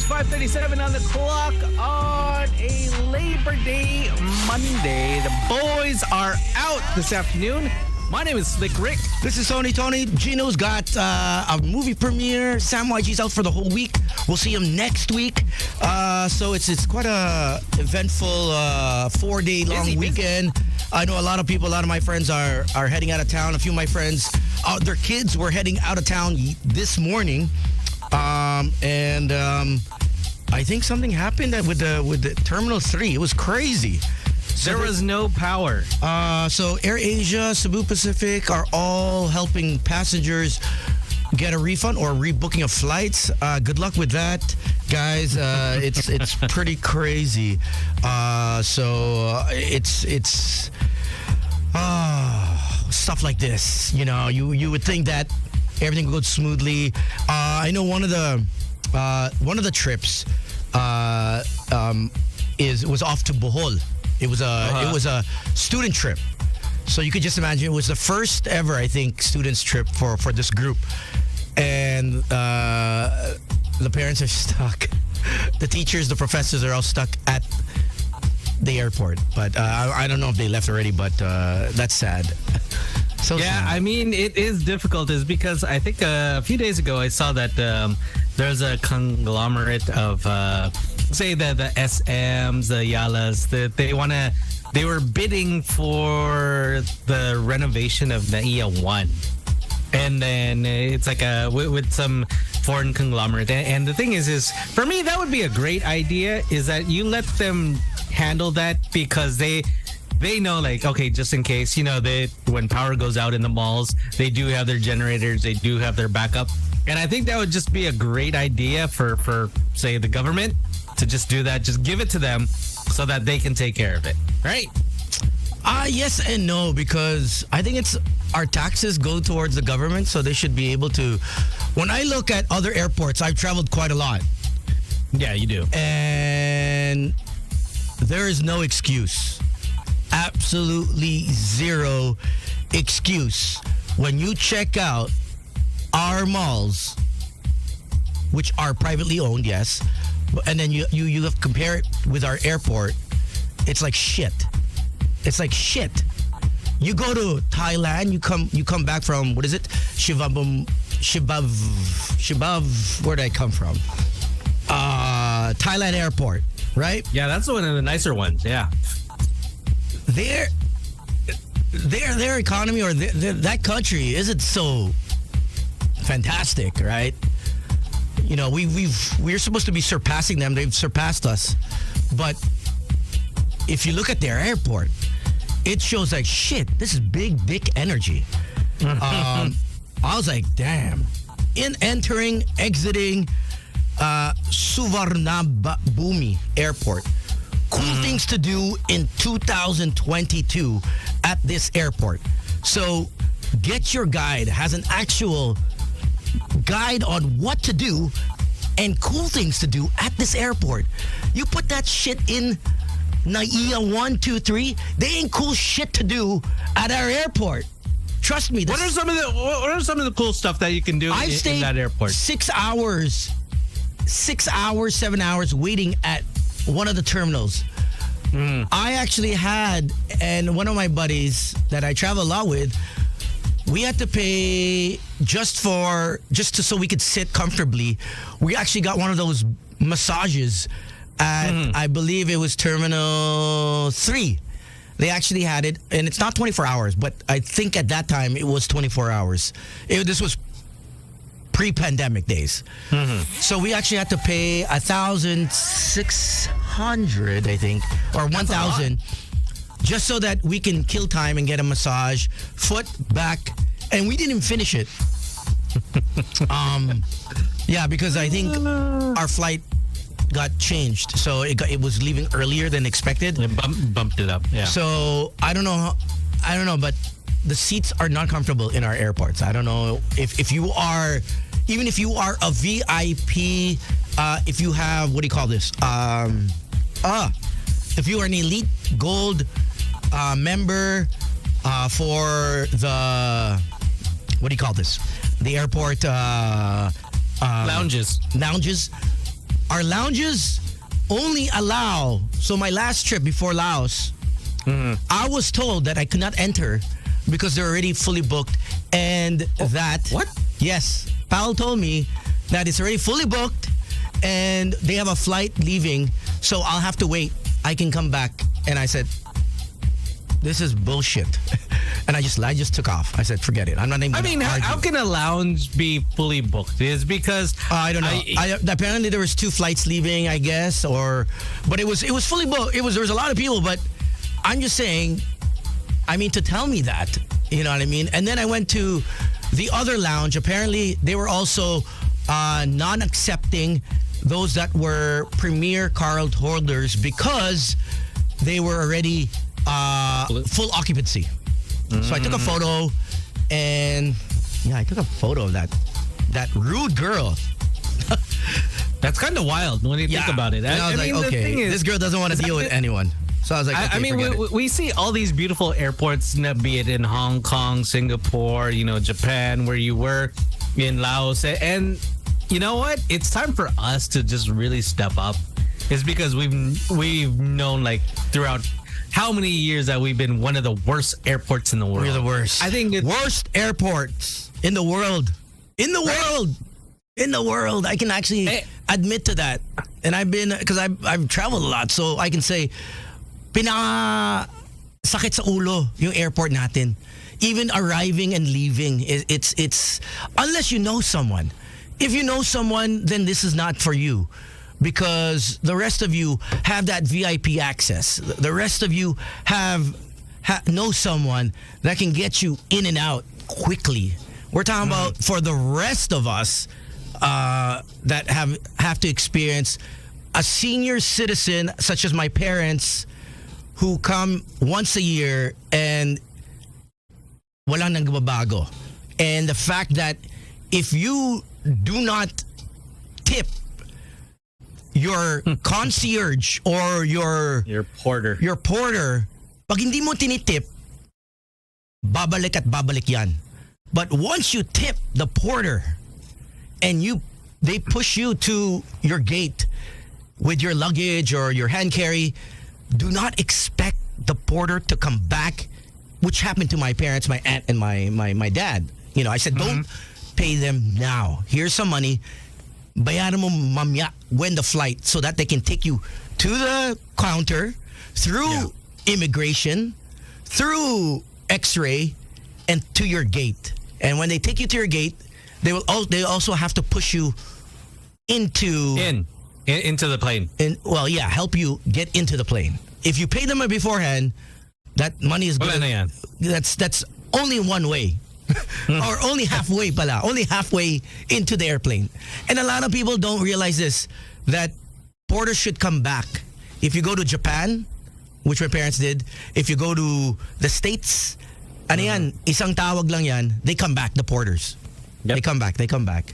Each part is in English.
5:37 on the clock on a Labor Day Monday. The boys are out this afternoon. My name is Slick Rick. This is Tony. Gino's got a movie premiere. Sam YG's out for the whole week. We'll see him next week. So it's quite a eventful 4-day long weekend. I know a lot of my friends are heading out of town. A few of my friends, their kids were heading out of town this morning. I think something happened with the Terminal 3. It was crazy. There was no power. So AirAsia, Cebu Pacific are all helping passengers get a refund or rebooking of flights. Good luck with that, guys. It's pretty crazy. So it's stuff like this. You know, you would think that everything goes smoothly. I know one of the trips was off to Bohol. It was a student trip. So you could just imagine it was the first ever, I think, students trip for this group. And the parents are stuck. The teachers, the professors are all stuck at the airport. But I don't know if they left already, but that's sad. So yeah, sad. I mean, it is difficult is because I think a few days ago I saw that there's a conglomerate of say the SMs, the Yalas, that they were bidding for the renovation of NAIA 1. And then it's like with some foreign conglomerate. And the thing is for me, that would be a great idea, is that you let them handle that, because they know, like, okay, just in case, you know, when power goes out in the malls, they do have their generators, they do have their backup. And I think that would just be a great idea for say, the government to just do that. Just give it to them so that they can take care of it, right? Yes and no, because I think our taxes go towards the government, so they should be able to. When I look at other airports, I've traveled quite a lot. Yeah, you do. And there is no excuse. Absolutely zero excuse when you check out our malls, which are privately owned, yes, and then you have to compare it with our airport. It's like shit. It's like shit. You go to Thailand, you come back from, what is it? Shibav. Where did I come from? Thailand airport, right? Yeah, that's one of the nicer ones. Yeah. Their economy or that country isn't so fantastic, right? You know, we're supposed to be surpassing them. They've surpassed us. But if you look at their airport, it shows like, shit, this is big dick energy. I was like, damn. Exiting Suvarnabhumi Airport. Cool things to do in 2022 at this airport. So get your guide, has an actual guide on what to do and cool things to do at this airport. You put that shit in NAIA 1, 2, 3, they ain't cool shit to do at our airport. Trust me. What are some of the cool stuff that you can do in that airport? 6 hours, 7 hours waiting at one of the terminals. I actually had, and one of my buddies that I travel a lot with, we had to pay so we could sit comfortably. We actually got one of those massages at, I believe it was Terminal 3. They actually had it, and it's not 24 hours, but I think at that time it was 24 hours. This was pre-pandemic days. So we actually had to pay 1,600, I think, or 1,000, just so that we can kill time and get a massage, foot, back, and we didn't even finish it. Yeah, because I think our flight got changed, so it was leaving earlier than expected. It bumped it up. Yeah. So I don't know, but the seats are not comfortable in our airports. I don't know if you are, even if you are a VIP, if you have, what do you call this? If you are an elite gold member for the, what do you call this? The airport lounges. our lounges only allow. So my last trip before Laos, I was told that I could not enter because they're already fully booked, and that what? Yes, Paul told me that it's already fully booked, and they have a flight leaving, so I'll have to wait. I can come back, and I said, "This is bullshit," and I just took off. I said, "Forget it. I'm not even." I mean, how can a lounge be fully booked? Is because I don't know. Apparently there was 2 flights leaving, I guess, but it was fully booked. There was a lot of people, but I'm just saying. I mean, to tell me that, you know what I mean? And then I went to the other lounge. Apparently, they were also non-accepting those that were premier card holders because they were already full occupancy. So I took a photo, and I took a photo of that rude girl. That's kind of wild when you think about it. And I was like, mean, okay, the thing is, this girl doesn't want to deal with anyone. So I was like, okay, I mean, we see all these beautiful airports, be it in Hong Kong, Singapore, Japan, where you were, in Laos. And you know what? It's time for us to just really step up. It's because we've known, like, throughout how many years that we've been one of the worst airports in the world. We're the worst. I think worst airports in the world. In the world. In the world. I can actually admit to that. And because I've traveled a lot, so I can say, sakit sa ulo yung airport natin. Even arriving and leaving, it's unless you know someone. If you know someone, then this is not for you, because the rest of you have that VIP access. The rest of you know someone that can get you in and out quickly. We're talking about for the rest of us that have to experience a senior citizen such as my parents, who come once a year and walang nagbabago. And the fact that if you do not tip your concierge or your porter, pag hindi mo tinitip, babalik at babalik yan. But once you tip the porter and they push you to your gate with your luggage or your hand carry, do not expect the porter to come back, which happened to my parents, my aunt, and my dad. I said, don't pay them now. Here's some money. Bayaran mo mamaya when the flight, so that they can take you to the counter, through immigration, through X-ray, and to your gate. And when they take you to your gate, they also have to push you into the plane. Help you get into the plane. If you pay them beforehand, that money is good. That's only one way. Or only halfway pala. Only halfway into the airplane. And a lot of people don't realize this, that porters should come back. If you go to Japan, which my parents did, if you go to the States, isang tawag lang yan, they come back, the porters. Yep. They come back.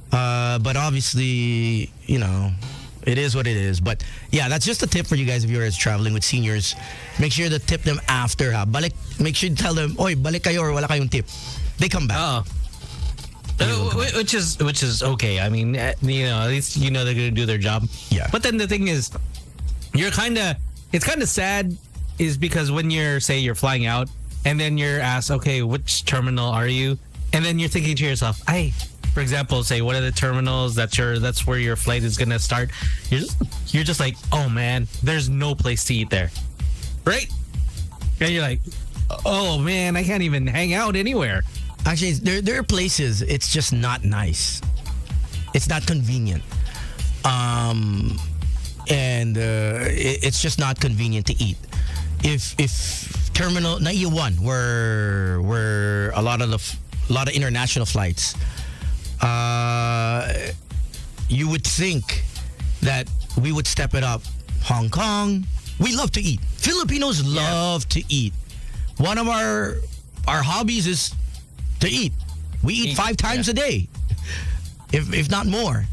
But obviously, it is what it is. But yeah, that's just a tip for you guys if you're traveling with seniors. Make sure to tip them after. Make sure to tell them, oy, balik kayo or wala kayong tip. They come back. Which is okay. I mean, at least they're going to do their job. Yeah. But then the thing is, it's kind of sad, is because when you're flying out and then you're asked, okay, which terminal are you? And then you're thinking to yourself, for example, say what are the terminals that's where your flight is gonna start. You're just like, oh man, there's no place to eat there, right? And you're like, oh man, I can't even hang out anywhere. Actually, there are places it's just not nice. It's not convenient, and it's just not convenient to eat. If terminal Naiya 1, where a lot of international flights. You would think that we would step it up. Hong Kong, we love to eat. Filipinos love to eat. One of our hobbies is to eat. We eat 5 times a day, if not more.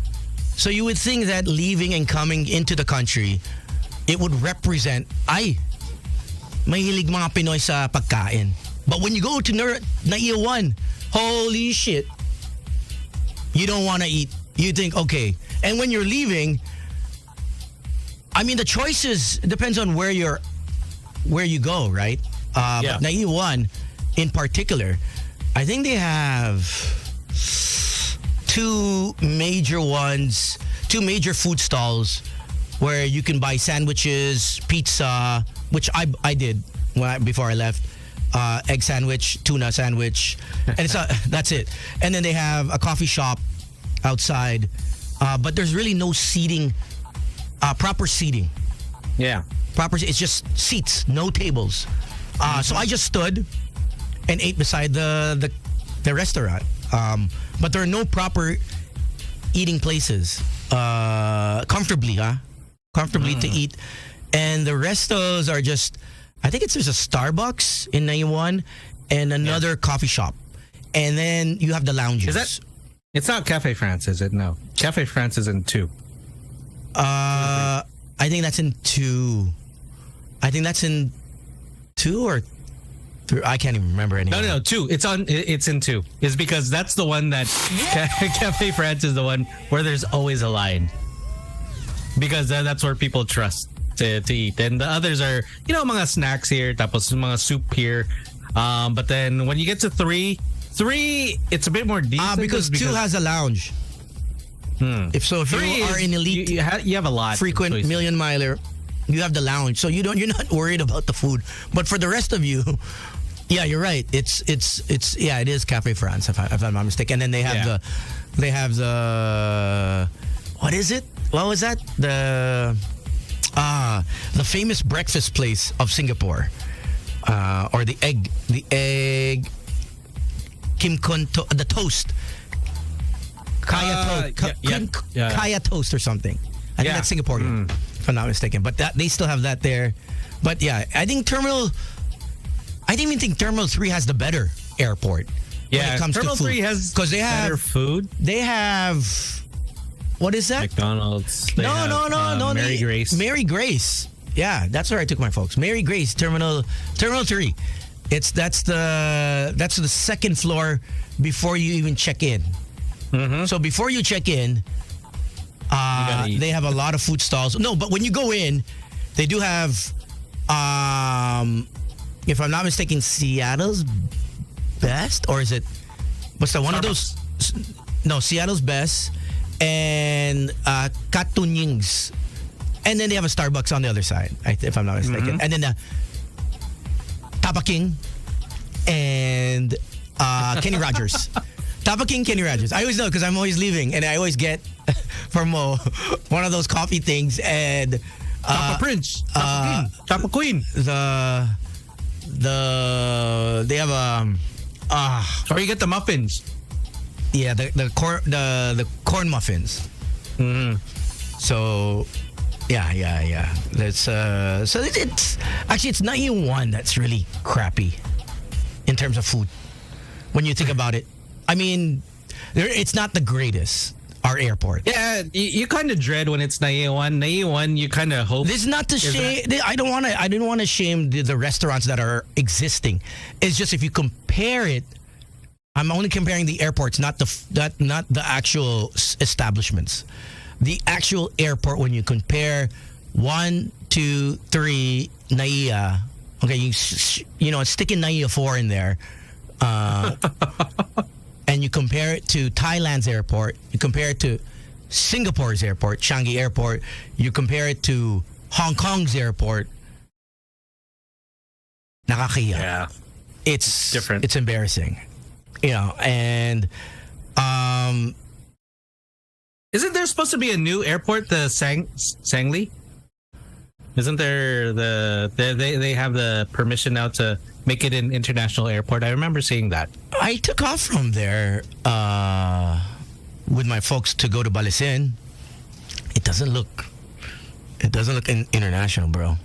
So you would think that leaving and coming into the country, it would represent, mahilig mga Pinoy sa pagkain. But when you go to Naiya 1, holy shit, you don't want to eat. You think, okay. And when you're leaving, I mean, the choices depends on where you go, right? But Naiwan, in particular, I think they have two major food stalls where you can buy sandwiches, pizza, which I did before I left. Egg sandwich, tuna sandwich, and that's it. And then they have a coffee shop outside, but there's really no seating, proper seating. Yeah. It's just seats, no tables. So I just stood and ate beside the restaurant. But there are no proper eating places comfortably to eat. And the restos are just, I think there's a Starbucks in Naiwan and another coffee shop. And then you have the lounges. It's not Cafe France, is it? No. Cafe France is in 2. I think that's in 2. I think that's in 2 or 3. I can't even remember anymore. No, 2. It's in 2. It's because that's the one that Cafe France is the one where there's always a line. Because that's where people trust to eat. And the others are, mga snacks here, tapos mga soup here. But then when you get to 3, it's a bit more decent. Because 2 has a lounge. If you are an elite, you have a lot frequent million miler, you have the lounge, so you're not worried about the food. But for the rest of you, yeah, you're right. It is Cafe France if I'm not mistaken. And then they have the what is it? What was that? The famous breakfast place of Singapore, or the egg Kim Kun the toast. Kaya toast or something. I think that's Singaporean, if I'm not mistaken. But they still have that there. But yeah, I didn't even think Terminal 3 has the better airport. Yeah, when it comes Terminal to food. 3 has better food. They have, what is that? McDonald's. No. Mary Grace. Mary Grace. Yeah, that's where I took my folks. Mary Grace, Terminal 3. That's the second floor before you even check in. Mm-hmm. So before you check in, they have a lot of food stalls. No, but when you go in, they do have, if I'm not mistaken, Seattle's Best, or is it? What's that? One of those? No, Seattle's Best and Katunying's, and then they have a Starbucks on the other side, if I'm not mistaken, and then Tapa King and Kenny Rogers. Tapa King, Kenny Rogers. I always know because I'm always leaving, and I always get from one of those coffee things and Tapa Prince, Tapa King, Tapa Queen. They have or you get the muffins. Yeah, the corn muffins. Mm-hmm. So yeah. That's so it's actually it's not even one that's really crappy in terms of food when you think about it. I mean, it's not the greatest, our airport. Yeah, you kind of dread when it's Naiwan. Naiwan, you kind of hope. This is not to shame. I didn't want to shame the restaurants that are existing. It's just if you compare it, I'm only comparing the airports, not the actual establishments. The actual airport, when you compare 1, 2, 3, Naiya. Okay, you stick in Naiya 4 in there. And you compare it to Thailand's airport, you compare it to Singapore's airport, Changi Airport, you compare it to Hong Kong's airport, nakakahiya. Yeah. It's different. It's embarrassing. And isn't there supposed to be a new airport, the Sangli? Isn't there they have the permission now to make it an international airport? I remember seeing that. I took off from there with my folks to go to Balisin. It doesn't look international, bro.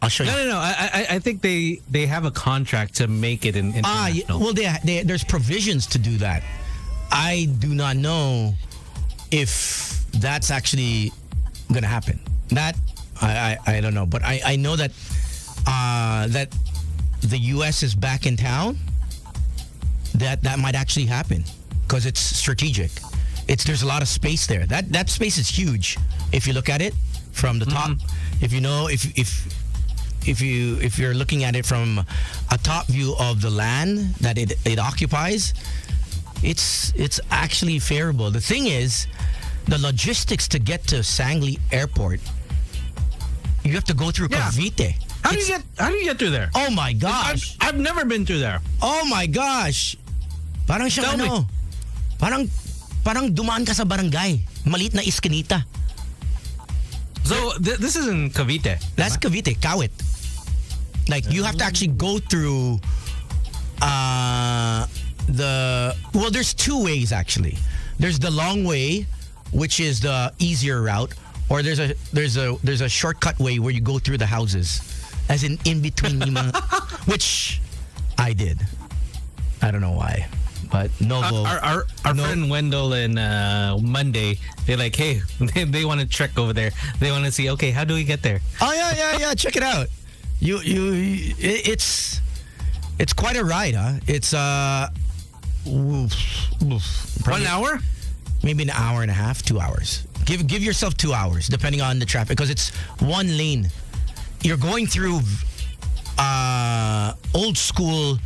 I'll show you. No. I think they have a contract to make it an international. Well, there's provisions to do that. I do not know if that's actually going to happen. That I don't know, but I know that that the U.S. is back in town. That might actually happen because it's strategic. There's a lot of space there. That space is huge if you look at it from the top. If you know, if you're looking at it from a top view of the land that it occupies, it's actually favorable. The thing is, the logistics to get to Sangli Airport, you have to go through Cavite. How do you get through there? Oh my gosh! I've never been through there. Oh my gosh! Parang siya Tell me. parang dumaan ka sa barangay. Maliit na iskinita. So this is in Cavite. That's Cavite, Kawit. Like you have to actually go through there's two ways actually. There's the long way, which is the easier route, or there's a shortcut way where you go through the houses, as in between yung mga, which I did. I don't know why, but Novo. Our friend Wendell and Monday, they're like, hey, they want to trek over there. They want to see, okay, how do we get there? Oh yeah. Check it out. It's quite a ride, huh? It's 1 hour? Maybe an hour and a half, 2 hours. Give yourself 2 hours, depending on the traffic, because it's one lane. You're going through old school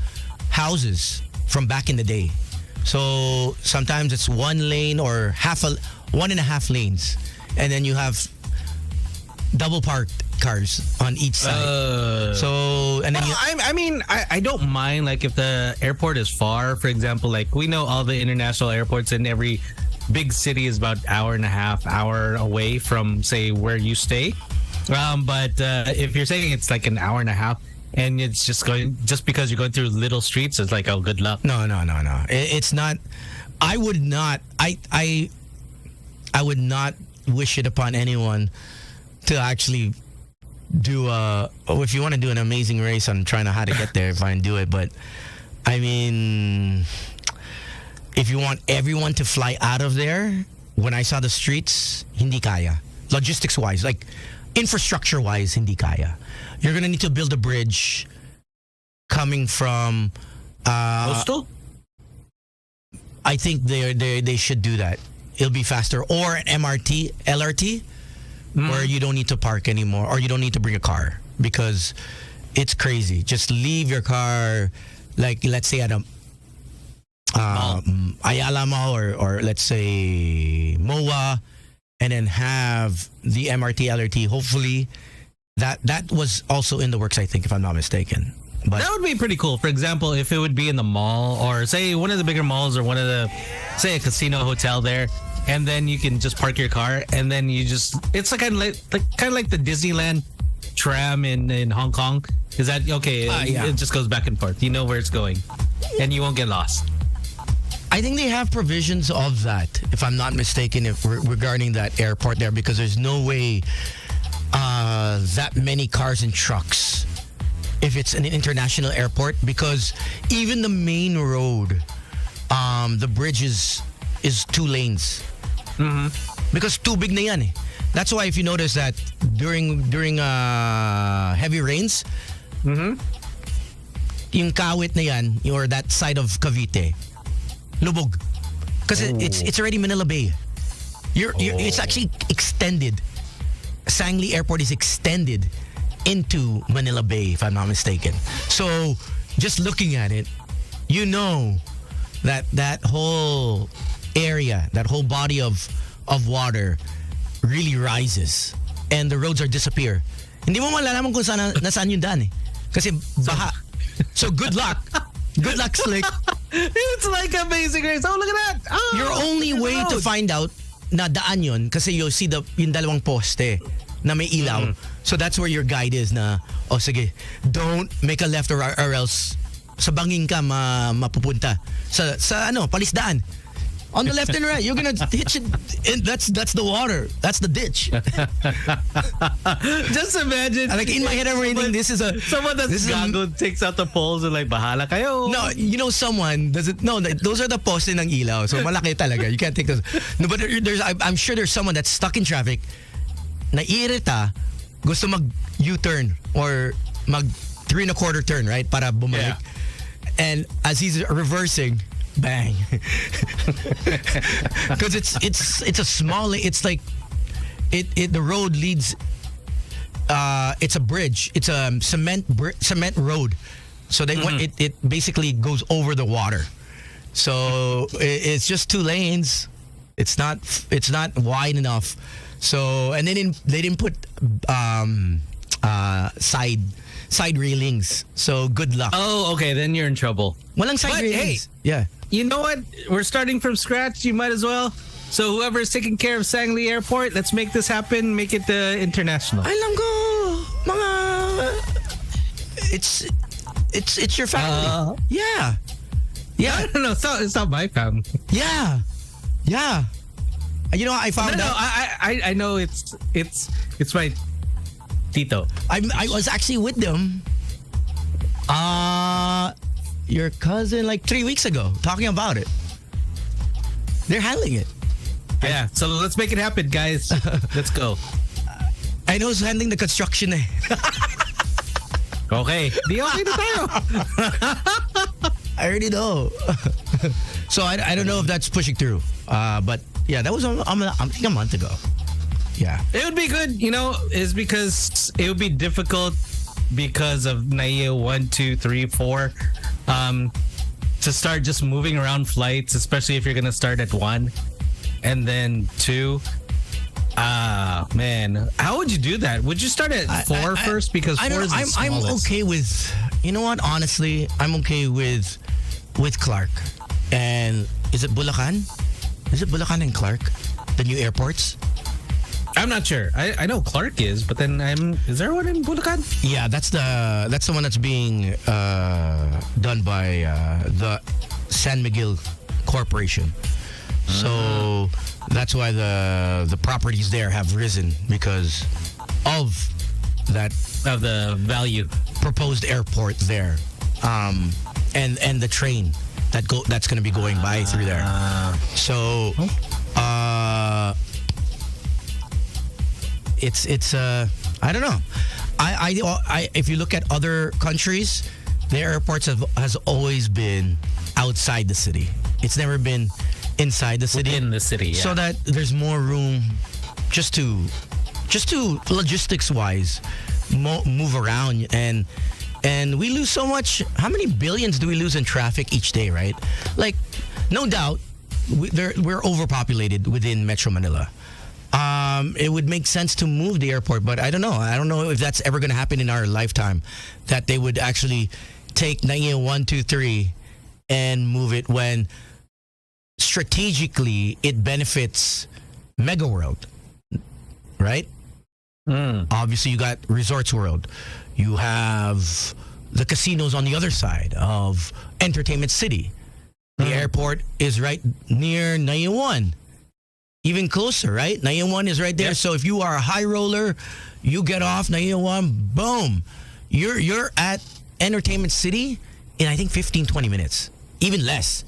houses from back in the day. So sometimes it's one lane or 1.5 lanes, and then you have double parked cars on each side. And then I don't mind, like, if the airport is far. For example, like, we know all the international airports in every big city is about hour away from, say, where you stay. But if you're saying it's like an hour and a half, and it's just because you're going through little streets, it's like, oh, good luck. No. It's not. I would not. I would not wish it upon anyone to actually do if you want to do an amazing race on trying to how to get there, fine, do it. But I mean, if you want everyone to fly out of there, when I saw the streets, hindi kaya. Logistics wise, like infrastructure wise, hindi kaya. You're gonna need to build a bridge coming from Coastal? I think they should do that. It'll be faster, or an LRT, where you don't need to park anymore, or you don't need to bring a car, because it's crazy. Just leave your car, like, let's say at a Ayala Mall, or let's say MOA, and then have the MRT, LRT. Hopefully, that was also in the works, I think, if I'm not mistaken. But that would be pretty cool. For example, if it would be in the mall, or say one of the bigger malls, or one of the, say, a casino hotel there, and then you can just park your car, and then it's like kind of like the Disneyland tram in Hong Kong. Is that okay? Yeah. It just goes back and forth. You know where it's going, and you won't get lost. I think they have provisions of that, if I'm not mistaken, regarding that airport there, because there's no way that many cars and trucks if it's an international airport, because even the main road, the bridge is 2 lanes. Mm-hmm. Because tubig na yan eh. That's why if you notice that during heavy rains, yung Kawit na yan, or that side of Cavite, lubog. Because it's already Manila Bay. It's actually extended. Sangli Airport is extended into Manila Bay, if I'm not mistaken. So just looking at it, you know that whole area, that whole body of water really rises, and the roads are disappear. Hindi mo malalaman kung nasaan yung daan eh. Kasi baha. So good luck. Good luck, Slick. It's like Amazing Race. Oh, look at that. Oh, your only way to find out na daan yun, kasi you'll see yung dalawang poste na may ilaw. So that's where your guide is na, oh sige, don't make a left or else sa banging ka mapupunta. Sa palisdaan. On the left and right, you're gonna hitch it. And that's the water. That's the ditch. Just imagine. Like in my head, I'm reading this is someone that's gago takes out the poles and like bahala kayo. No, you know someone doesn't. No, those are the poste ng ilaw. So malaki talaga. You can't take those. No, but I'm sure there's someone that's stuck in traffic. Naiirita, gusto mag U-turn or mag 3 1/4 turn, right? Para bumalik. Yeah. And as he's reversing, bang. Because it's a small, it's like the road leads it's a bridge. It's a cement road. So it basically goes over the water. So it's just 2 lanes. It's not wide enough. So and they didn't put side railings. So good luck. Oh, okay. Then you're in trouble. Walang side But, railings. hey, Yeah. You know what? We're starting from scratch. You might as well. So whoever's taking care of Sangli Airport, let's make this happen. Make it international. Alam ko, mga it's your family. Yeah. Yeah. No, it's not my family. Yeah. Yeah. You know, I found No, out. I know it's my tito. I was actually with them. Your cousin like 3 weeks ago, talking about it. They're handling it. Yeah, so let's make it happen, guys. Let's go. I know who's handling the construction eh. Okay. Di okay na tayo. I already know. So I don't know if that's pushing through. But yeah, that was I think a month ago. Yeah. It would be good, is because it would be difficult because of NAIA 1, 2, 3, 4 to start just moving around flights, especially if you're going to start at 1 and then 2. Man, how would you do that? Would you start at 4 first? Because 4 is the smallest. I'm okay with, you know what? Honestly, I'm okay with Clark. And is it Bulacan? Is it Bulacan and Clark? The new airports? I'm not sure. I know Clark is, but then is there one in Bulacan? Yeah, that's the one that's being done by the San Miguel Corporation. So that's why the properties there have risen because of that Of the value. proposed airport there, and the train that's going to be going by through there. So it's I don't know. I if you look at other countries, their airports has always been outside the city. It's never been inside the city. In the city, yeah. So that there's more room just to logistics wise move around and we lose so much. How many billions do we lose in traffic each day, right? Like, no doubt we're overpopulated within Metro Manila. It would make sense to move the airport, but I don't know if that's ever going to happen in our lifetime, that they would actually take NAIA 1, 2, 3 and move it when strategically it benefits Mega World, right? Obviously, you got Resorts World. You have the casinos on the other side of Entertainment City. The airport is right near NAIA 1. Even closer, right? NAIA 1 is right there. Yep. So if you are a high roller, you get off NAIA 1, boom. You're at Entertainment City in, I think, 15, 20 minutes. Even less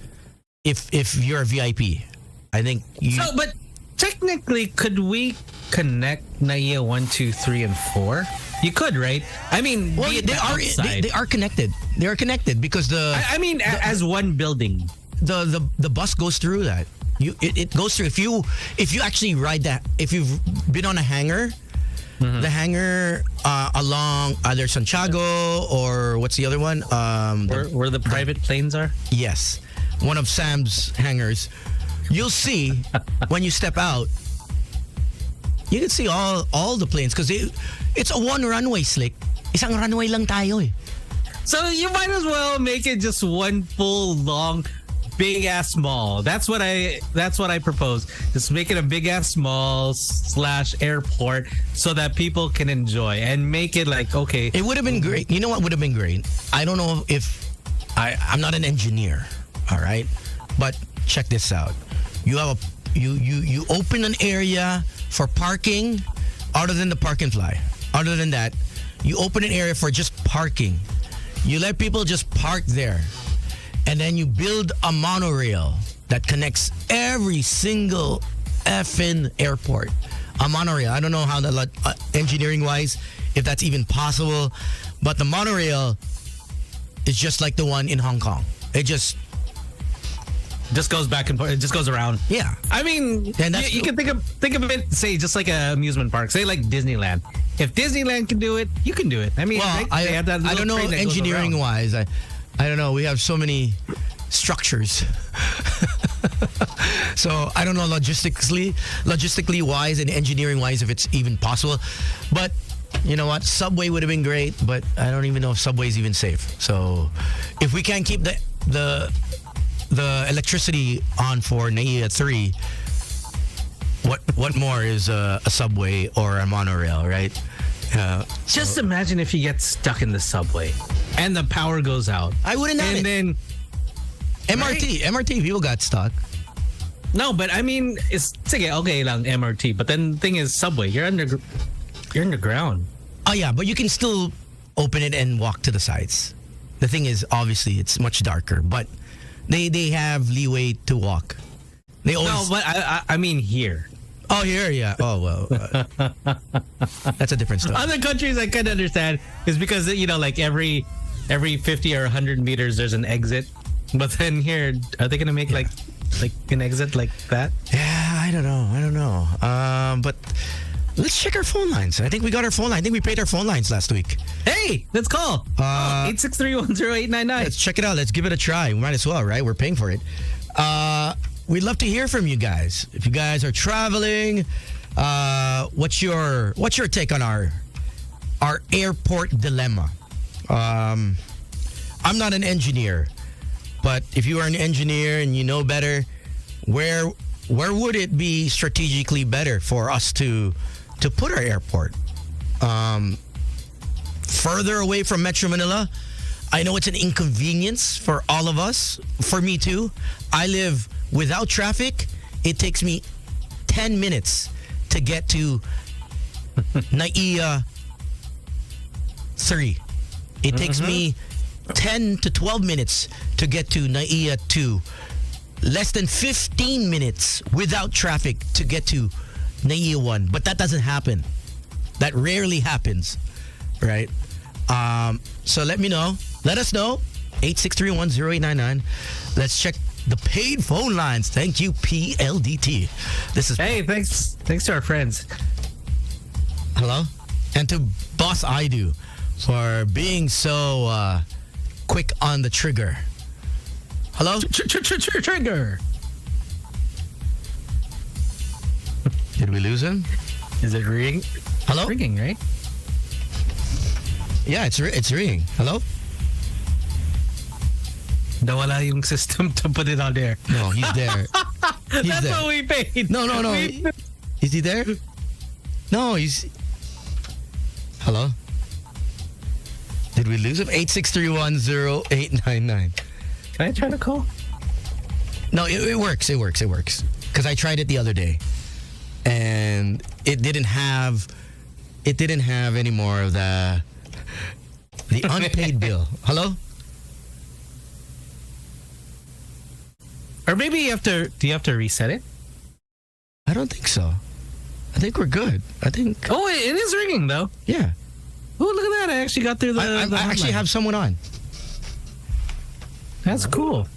if you're a VIP. I think But technically, could we connect NAIA 1, 2, 3, and 4? You could, right? I mean, well, they are connected. They are connected because as one building. The bus goes through that. It goes through. If you actually ride that, if you've been on a hangar, the hangar along either Santiago or what's the other one? Where the private planes are? Yes, one of Sam's hangars. You'll see when you step out. You can see all the planes because it's a one runway, Slick. Isang runway lang tayo eh. So you might as well make it just one full long big ass mall. That's what I propose. Just make it a big ass mall / airport so that people can enjoy and make it like, okay. It would have been great. You know what would have been great? I don't know if I'm not an engineer, all right? But check this out. You have you open an area for parking other than the park and fly. Other than that, you open an area for just parking. You let people just park there. And then you build a monorail that connects every single effing airport. A monorail. I don't know how that, engineering-wise, if that's even possible. But the monorail is just like the one in Hong Kong. It just goes back and forth. It just goes around. Yeah. I mean, and you can think of it, say, just like an amusement park. Say like Disneyland. if Disneyland can do it, you can do it. I mean, Well, right? They have that I little don't know train that goes engineering around. wise. I don't know. We have so many structures. So I don't know logistically wise and engineering wise if it's even possible. But you know what? Subway would have been great, but I don't even know if Subway's even safe. So if we can't keep the electricity on for NAIA 3, what more is a subway or a monorail, right? Just imagine if you get stuck in the subway and the power goes out. I wouldn't have And it. then MRT people got stuck. no, but I mean, it's okay lang MRT. But then the thing is, subway, you're underground. Oh yeah, but you can still open it and walk to the sides. The thing is, obviously, it's much darker, but they have leeway to walk. They always. No, but I mean here. Oh, here, yeah. Oh well, that's a different story. Other countries I can understand is because like every 50 or 100 meters there's an exit. But then here, are they gonna make like an exit like that? Yeah, I don't know. But let's check our phone lines. I think we got our phone line. I think we paid our phone lines last week. Hey, let's call 863-10899. Let's check it out. Let's give it a try. We might as well, right? We're paying for it. We'd love to hear from you guys. If you guys are traveling, what's your take on our airport dilemma? I'm not an engineer, but if you are an engineer and you know better, where would it be strategically better for us to put our airport? Further away from Metro Manila? I know it's an inconvenience for all of us. For me too. I live without traffic. It takes me 10 minutes to get to NAIA 3. It takes me 10 to 12 minutes to get to NAIA 2. Less than 15 minutes without traffic to get to NAIA 1. But that doesn't happen. That rarely happens, right? So let me know. Let us know. 863-10899. Let's check the paid phone lines. Thank you, PLDT. This is... Hey, thanks to our friends. Hello? And to Boss I Do for being so quick on the trigger. Hello? Trigger. Did we lose him? Is it ringing? Hello? Ringing, right? Yeah, it's ringing. Hello? Nawala yung system to put it on there. No, he's there. He's That's there. what we paid. No. Is he there? No, he's... Hello? Did we lose him? 863-10899. Can I try to call? No, it works. It works. Because I tried it the other day. And it didn't have any more of the unpaid bill. Hello? Or maybe do you have to reset it? I don't think so. I think we're good. Oh, it is ringing though. Yeah. Oh, look at that. I actually got through the I actually hotline. have someone on. That's cool.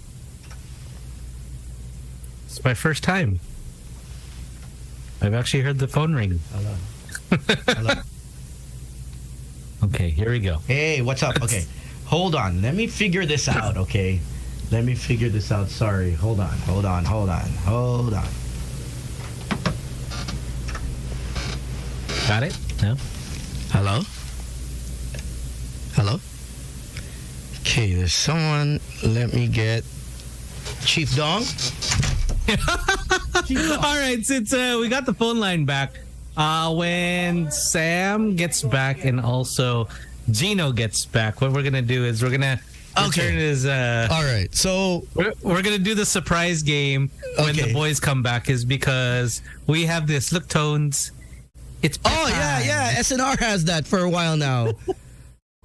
It's my first time. I've actually heard the phone ring. Hello. Okay, here we go. Hey, what's up? Okay. Hold on. Let me figure this out, okay? Let me figure this out. Sorry. Hold on. Got it? No? Hello? Okay, there's someone. Let me get Chief Dong. All right, since we got the phone line back, when Sam gets back and also Gino gets back, what we're going to do is we're going to return his... All right, so... We're going to do the surprise game when the boys come back is because we have this. Look, Tones. It's Oh, yeah. SNR has that for a while now.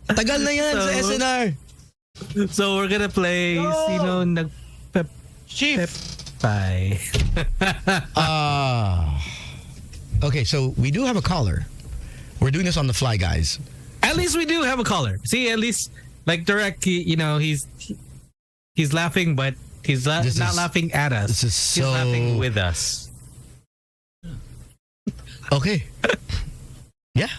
Tagal na yan sa SNR. So we're going to play Sino Nagpep... Chief. Bye. Okay, so we do have a caller. We're doing this on the fly, guys. At least we do have a caller. See, at least like direct, he's laughing, but he's not laughing at us. This is He's so... laughing with us. Okay. Yeah.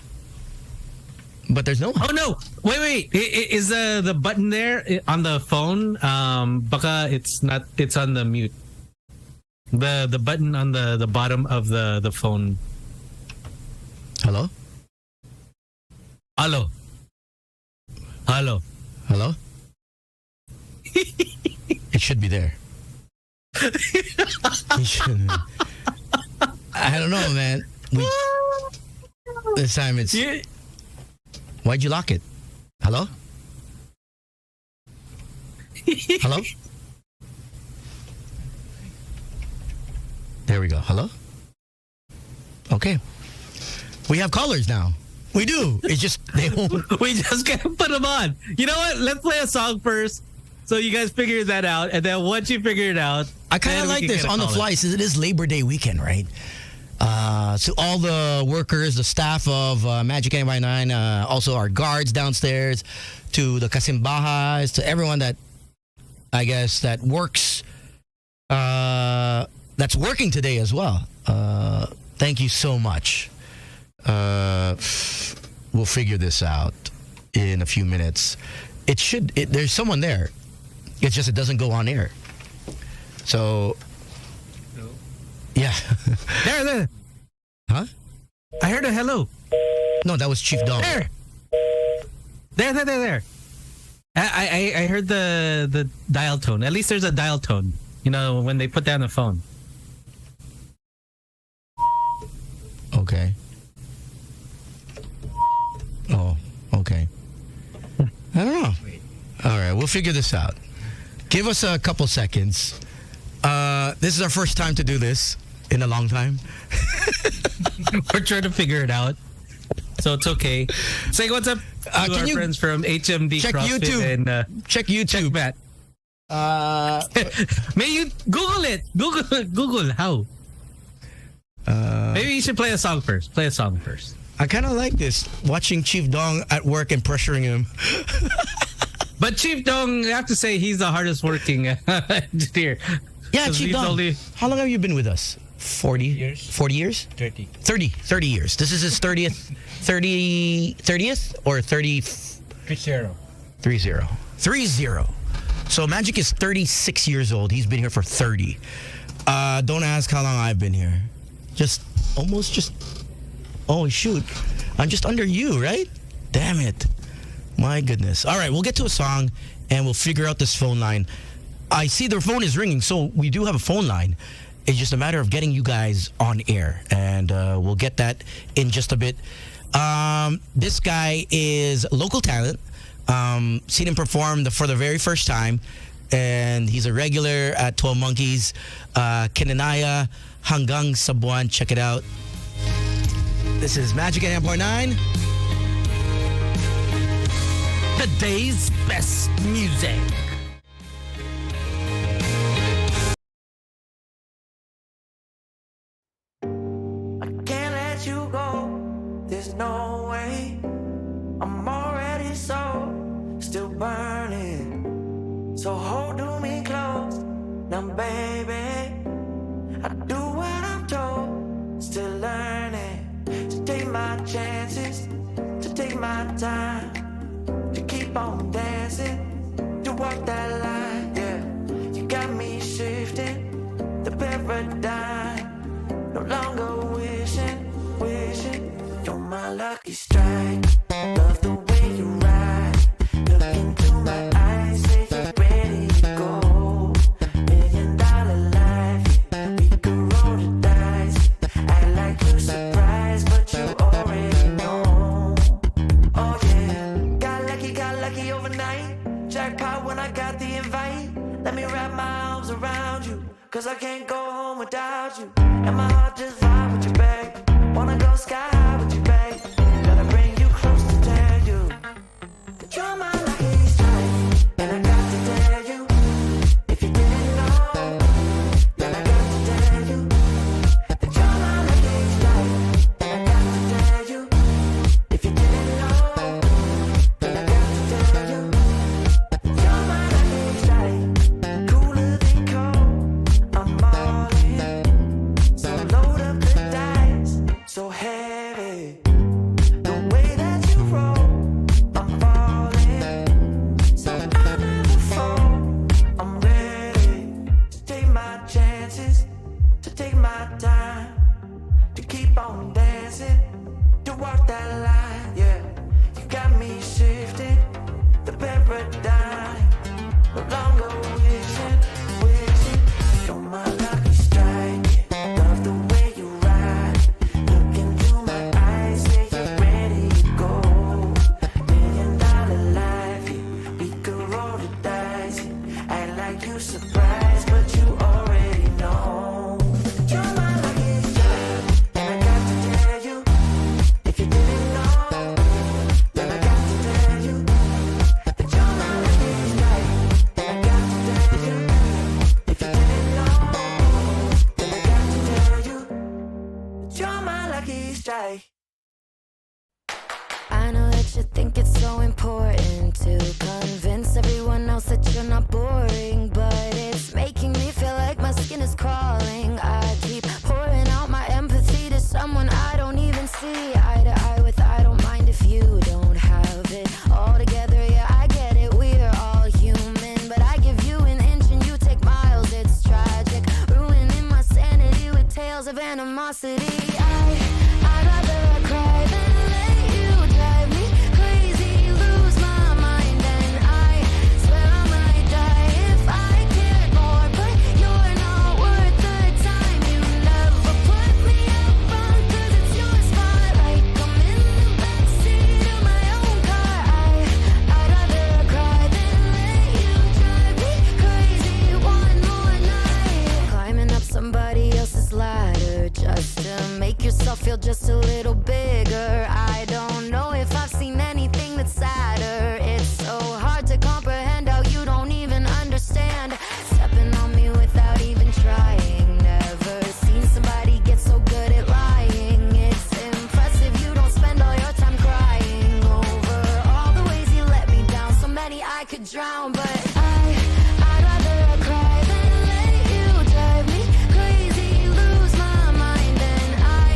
but there's no one. Oh no! Wait. Is the button there on the phone? Baka it's not. It's on the mute. The button on the bottom of the phone. Hello? Hello. It should be there. It should. I don't know, man. This time it's. Yeah. Why'd you lock it? Hello? Hello? There we go. Hello? Okay. We have callers now. We do. It's just they won't. We just can't put them on. You know what? Let's play a song first, so you guys figure that out, and then once you figure it out, I kind of like this on the fly since it is Labor Day weekend, right? So all the workers, the staff of Magic 9x9, also our guards downstairs, to the kasimbahas, to everyone that I guess that works, that's working today as well. Thank you so much. We'll figure this out in a few minutes. There's someone there. It's just it doesn't go on air. So, yeah. There. Huh? I heard a hello. No, that was Chief Dong. There. I heard the dial tone. At least there's a dial tone. You know, when they put down the phone. Okay. Oh, okay. I don't know. All right, we'll figure this out. Give us a couple seconds. This is our first time to do this in a long time. We're trying to figure it out. So it's okay. Say what's up to our friends from HMD check CrossFit YouTube. and check YouTube. Check Matt. May you Google it. Google how. Maybe you should play a song first. I kind of like this, watching Chief Dong at work and pressuring him. But Chief Dong, I have to say, he's the hardest working engineer. Yeah, Chief Dong. How long have you been with us? 40 years. 40 years? 30. 30 years. This is his 30th or 30? 30. So Magic is 36 years old. He's been here for 30. Don't ask how long I've been here. Oh, shoot. I'm just under you, right? Damn it. My goodness. All right, we'll get to a song and we'll figure out this phone line. I see the phone is ringing, so we do have a phone line. It's just a matter of getting you guys on air, and we'll get that in just a bit. This guy is local talent. Seen him perform for the very first time, and he's a regular at 12 Monkeys. Kinanaya Hanggang sa Buwan. Check it out. This is Magic 89.9. Today's best music. I can't let you go. There's no way. I'm already still burning. So hold to me close. Now, baby, I do what I'm told. Still learning to take my chances, to take my time, to keep on dancing, to walk that line. Yeah, you got me shifting the paradigm. No longer wishing, you're my lucky strike. Love the way you ride. Look into my eyes, say you're ready to go. $1 million life, we could roll the dice. Act like you're surprised, but you already know. Oh yeah, got lucky overnight. Jackpot when I got the invite. Let me wrap my arms around you, 'cause I can't go home without you. And my heart just vibe with you, babe. Wanna go sky high with you, babe. Gotta bring you close to tell you that you're my lucky strike. And I got to tell you, if you didn't know, then I got to tell you that you're my lucky strike. And I got to tell you, if you didn't know, then I got to tell you that you're my lucky strike. Cooler than cold, I'm all in. So load up the dice, so heavy. chances to take my time, to keep on dancing, to walk that line, yeah. You got me shifting the paradigm, no longer wishing, wishing. You're my lucky strike, love the way you ride. Look into my eyes, say you're ready to go. $1 million life, yeah. We could roll the dice, yeah. Act like you surprised, but you already know. You're my lucky strike, and I got to tell you, if you didn't know, then I got to tell you that you're my lucky strike, and I got to tell you, if you didn't know, then I got to tell you that you're my lucky strike. I know that you think it's so important to convince everyone else that you're not boring, but it's making me feel like my skin is crawling. I keep pouring out my empathy to someone I don't even see eye to eye with. I don't mind if you don't have it all together. Yeah, I get it, we're all human, but I give you an inch and you take miles. It's tragic, ruining my sanity with tales of animosity. I'd rather cry than let you drive me crazy, lose my mind, and I swear I might die if I cared more. But you're not worth the time. You never put me up front, 'cause it's your spotlight. I'm in the backseat of my own car. I'd rather cry than let you drive me crazy one more night. Climbing up somebody else's ladder just to make yourself feel just a little bigger. I don't know if I've seen anything that's sadder. It's so hard to comprehend how you don't even understand. Stepping on me without even trying. Never seen somebody get so good at lying. It's impressive you don't spend all your time crying over all the ways you let me down. So many I could drown, but I'd rather cry than let you drive me crazy, lose my mind, and I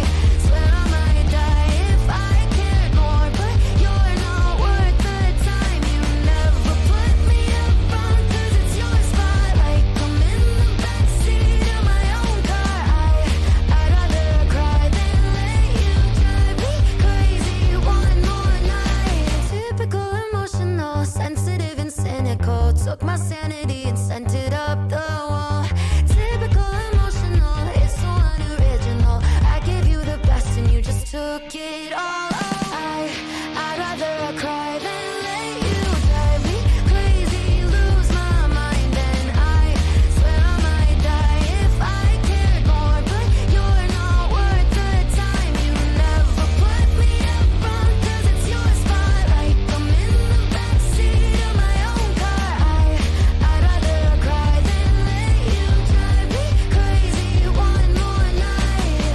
swear I might die if I cared more. But you're not worth the time. You never put me up front, 'cause it's your spotlight. I'm in the backseat of my own car. I'd rather cry than let you drive me crazy one more night. Typical emotional, sensitive and cynical. Took my sanity and sent it up the wall. Typical emotional, it's so unoriginal. I gave you the best and you just took it all. I'd rather cry than let you drive me crazy, lose my mind, and I swear I might die if I cared more. But you're not worth the time. You never put me up front, 'cause it's your spotlight. I'm in the backseat of my own car. I'd rather cry than let you drive me crazy one more night.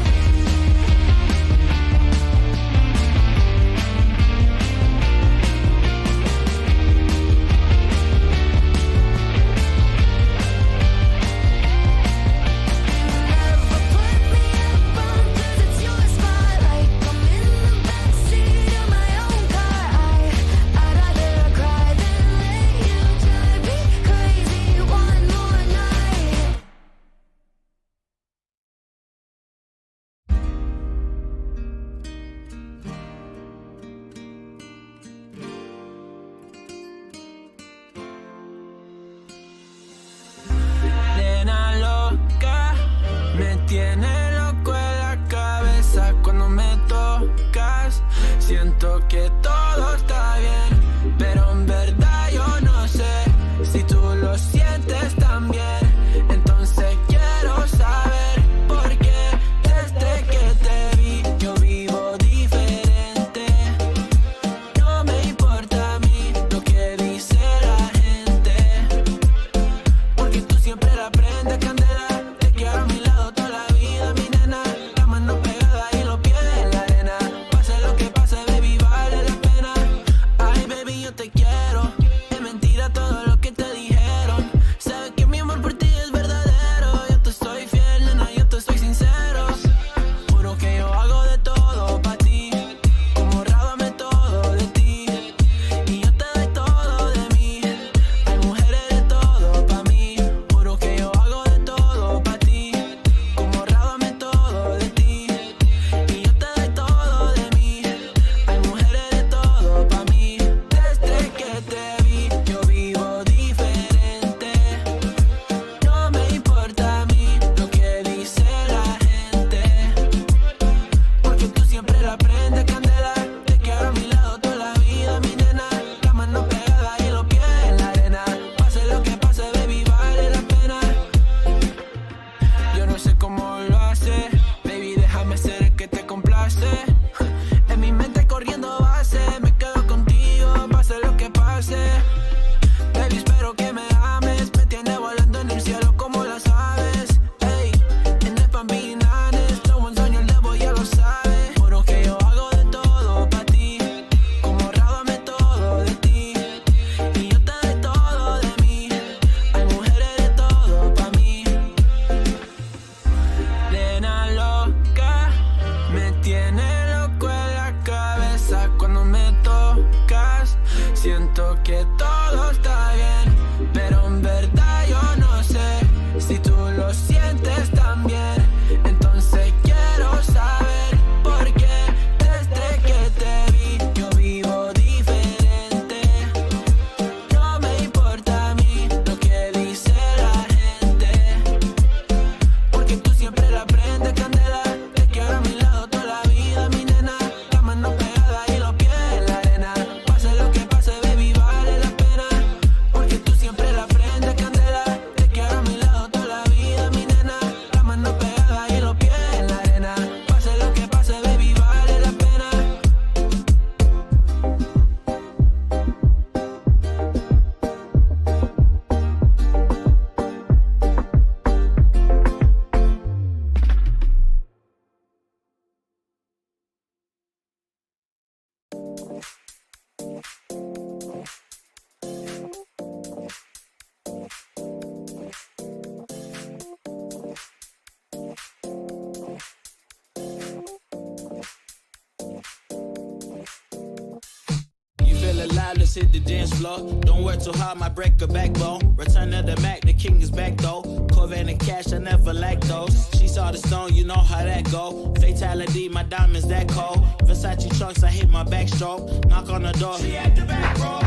feel alive, let's hit the dance floor. Don't work too hard, might break a backbone. Return to the Mac, the king is back though. Corvette and cash, I never lack those. She saw the stone, you know how that go. Fatality, my diamonds that cold. Versace trunks, I hit my backstroke. Knock on the door, she at the back row.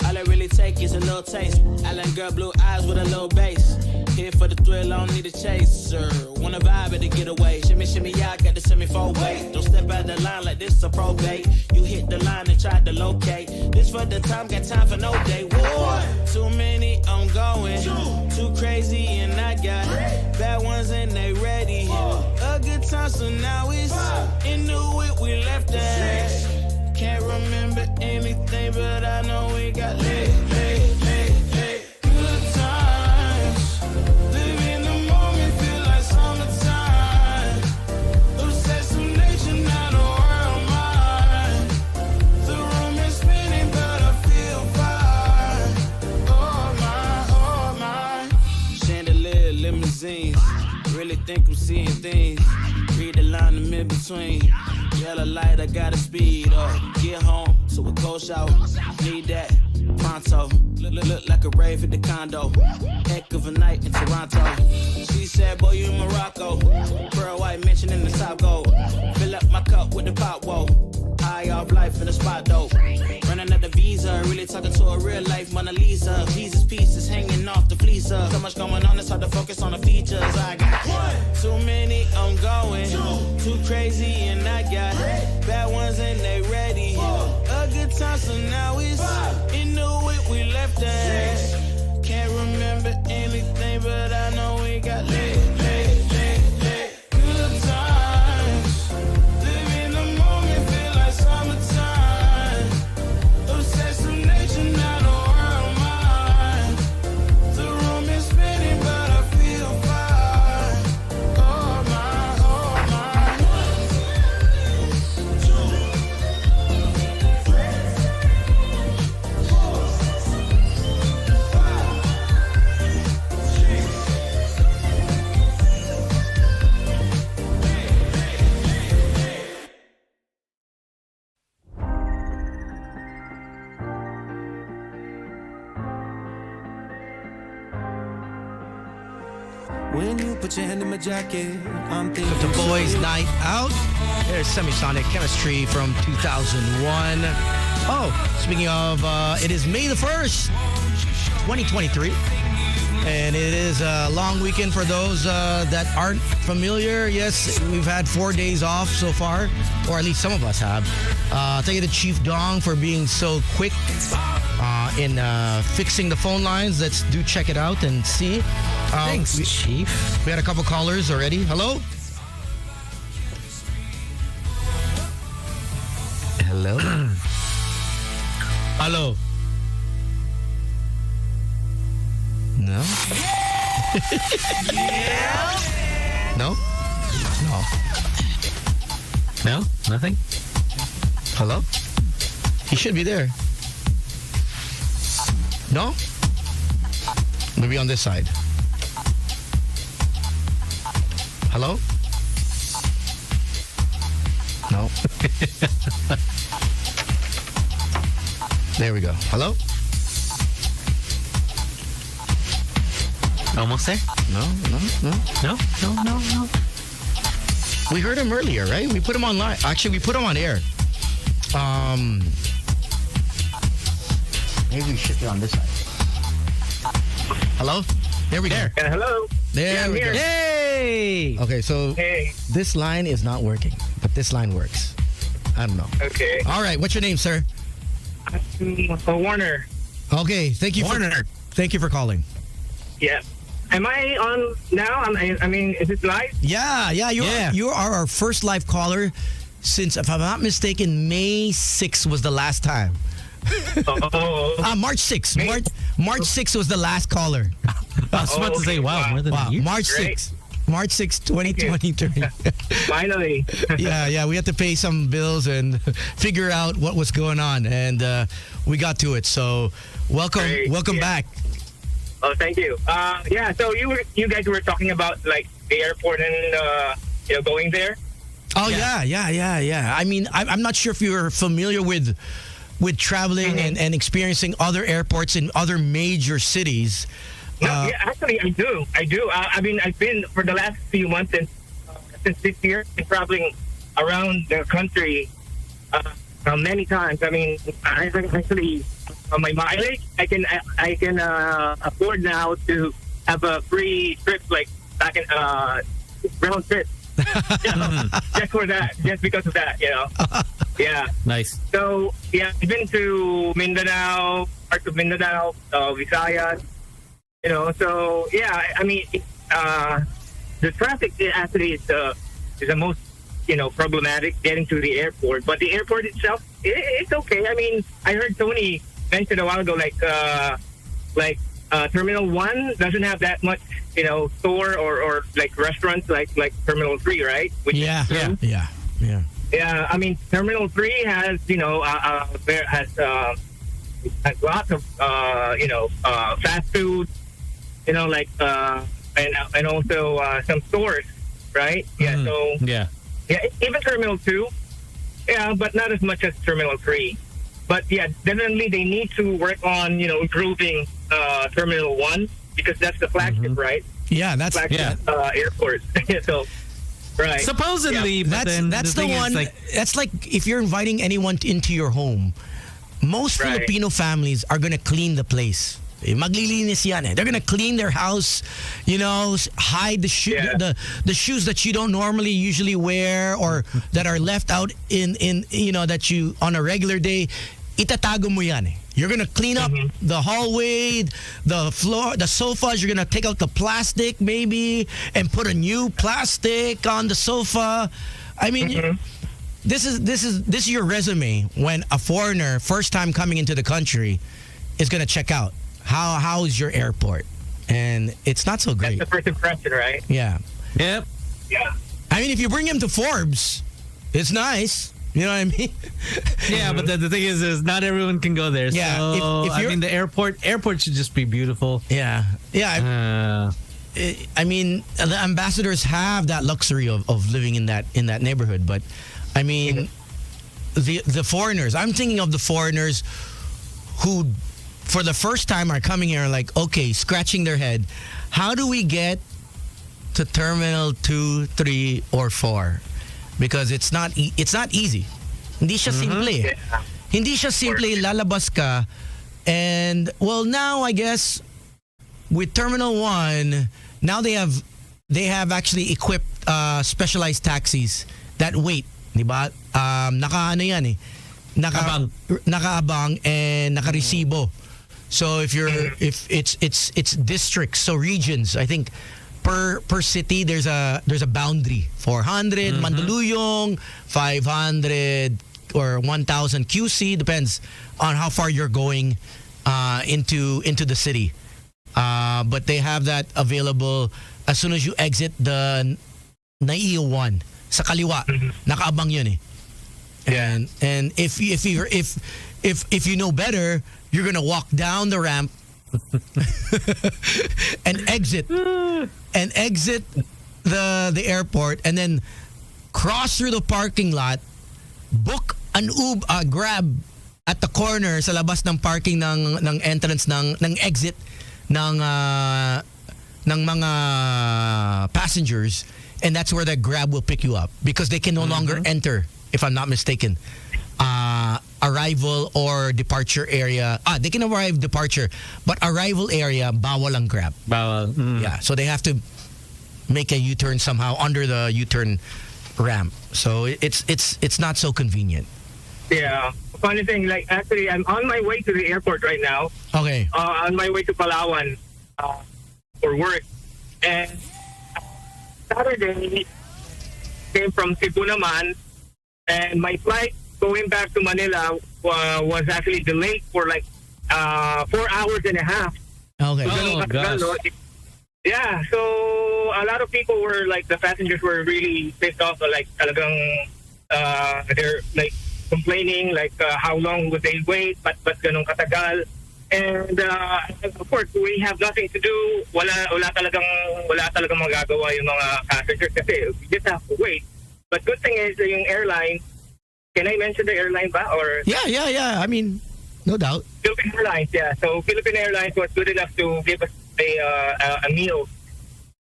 All I really take is a little taste. Island girl, blue eyes with a little bass. Here for the thrill, I don't need a chaser. Wanna vibe at the getaway. Shimmy, shimmy, yeah, I got the semi-four weight. Don't step out the line like this a probate. You hit the line and try to locate. This for the time, got time for no day. Whoa. Too many, I'm going. Too crazy and I got bad ones and they ready. A good time, so now it's in the whip, we left that. Can't remember anything, but I know we got lit. Good times. Live in the moment, feel like summertime. Obsessed with nature, not a world mine. The room is spinning, but I feel fine. Oh my. Chandelier, limousines. Really think I'm seeing things. Read the line in mid-between. Yellow light, I gotta speed up. Get home to a cold shower. Need that pronto. Look like a rave at the condo. Heck of a night in Toronto. She said, boy, you in Morocco. Pearl white mention in the top gold. Fill up my cup with the pop, whoa. High off life in the spot, though. Running out the visa, really talking to a real life Mona Lisa. Jesus pieces hanging off the fleecer. So much going on, it's hard to focus on the features. I got too many, I'm going. Too crazy, and I got bad ones and they ready. A good time, so now it's in the whip, we left that. Can't remember anything, but I know we got lit. Good times. Live in the moment, feel like summertime. Obsessed with nature, not a world mine. The room is spinning, but I feel fine. Oh my, oh my. 1, 2, 3, 4, 5, 6. When you put your hand in my jacket, I'm thinking The Boys Night Out. There's Semisonic Chemistry from 2001. Oh, speaking of, it is May the 1st, 2023. And it is a long weekend for those that aren't familiar. Yes, we've had 4 days off so far, or at least some of us have. Thank you to Chief Dong for being so quick in fixing the phone lines. Let's do check it out and see. Thanks, Chief. We had a couple callers already. Hello? Hello? Hello. No? No? No. No? Nothing? Hello? He should be there. No? Maybe on this side. Hello? No. There we go. Hello? Almost there? No, no, no. No? No, no, no. We heard him earlier, right? We put him on live. Actually, we put him on air. Maybe we shift it on this side. Hello? There we go. Yeah, hello. There Yeah, I'm we go. here. Hey! Okay, so Hey. this line is not working, but this line works. I don't know. Okay. All right, what's your name, sir? Warner. Okay, thank you thank you for calling. Yeah. Am I on now? I mean, is it live? Yeah, you are our first live caller since, if I'm not mistaken, May 6th was the last time. Oh. March 6th. May- March 6th was the last caller. I was about to say, okay, wow, wow. more than Wow, a year. March Great. 6th. March 6th, 2023. Finally. Yeah, we had to pay some bills and figure out what was going on, and we got to it. So, welcome Great, back. Oh, thank you. Yeah. So you guys were talking about like the airport and going there. Oh yeah. I mean, I'm not sure if you're familiar with with traveling and experiencing other airports in other major cities. No, yeah, actually, I do. I mean, I've been for the last few months since this year, been traveling around the country many times. I mean, I actually my mileage, I can afford now to have a free trip like back in round trip. Just for that, just because of that, Yeah. Nice. So yeah, I've been to Mindanao, parts of Mindanao, Visayas. So yeah, I mean, the traffic actually is the most problematic getting to the airport. But the airport itself, it's okay. I mean, I heard Tony mention a while ago, like Terminal 1 doesn't have that much, store or like restaurants like Terminal 3, right? Which Yeah. Yeah, I mean, Terminal 3 has, has lots of, fast food, and also some stores, right? Yeah, so Yeah. even Terminal 2, but not as much as Terminal 3. But yeah, definitely they need to work on, improving Terminal 1 because that's the flagship, right? Yeah, that's Flagship airport. So, right. Supposedly, but then that's the thing is, one. like, That's like if you're inviting anyone into your home, most Right. Filipino families are gonna clean the place. Maglilinis yan eh. They're gonna clean their house, hide the the shoes that you don't normally usually wear or that are left out in that you on a regular day. Itatago mo yan eh. You're gonna clean up the hallway, the floor, the sofas. You're gonna take out the plastic maybe and put a new plastic on the sofa. I mean, this is your resume when a foreigner first time coming into the country is gonna check out how is your airport, and it's not so great. That's the first impression, right? Yeah. yep. Yeah. I mean, if you bring him to Forbes, it's nice. You know what I mean? Yeah, but the thing is not everyone can go there. Yeah, So, if I you're- mean, the airport should just be beautiful. Yeah. Yeah. I mean, the ambassadors have that luxury of living in that neighborhood, but I mean, the foreigners. I'm thinking of the foreigners who, for the first time, are coming here like, okay, scratching their head. How do we get to Terminal 2, 3, or 4? Because it's not easy. Hindi siya simple eh. Yeah. Hindi siya simple, lalabas ka. And, well, now I guess with Terminal 1, now they have actually equipped specialized taxis that wait, di ba? Naka-ano yan eh. Nakaabang and nakaresibo. So if it's districts, so regions, I think per city there's a boundary. 400 Mandaluyong, 500 or 1,000 QC, depends on how far you're going into the city. But they have that available as soon as you exit the Naiya 1 sa kaliwa. Nakaabang yun eh. And if you know better, you're gonna walk down the ramp and exit the airport, and then cross through the parking lot, book an Grab at the corner sa labas ng parking ng entrance ng exit ng mga passengers, and that's where the Grab will pick you up because they can no longer enter, if I'm not mistaken, arrival or departure area. They can arrive departure, but arrival area bawal ang Grab. Bawal. Yeah, so they have to make a U-turn somehow under the U-turn ramp. So it's not so convenient. Yeah. Funny thing, like actually, I'm on my way to the airport right now. Okay. On my way to Palawan for work, and Saturday came from Cebu naman, and my flight going back to Manila was actually delayed for like 4 hours and a half. Okay. Oh, gosh. Yeah, so a lot of people were like, the passengers were really pissed off, like talagang they're like complaining like how long would they wait, but ganun katagal. And of course, we have nothing to do. Wala talagang magagawa yung mga passengers kasi we just have to wait. But good thing is yung airline, Can I mention the airline ba? Or Yeah. I mean, no doubt. Philippine Airlines, yeah. So Philippine Airlines was good enough to give us a meal.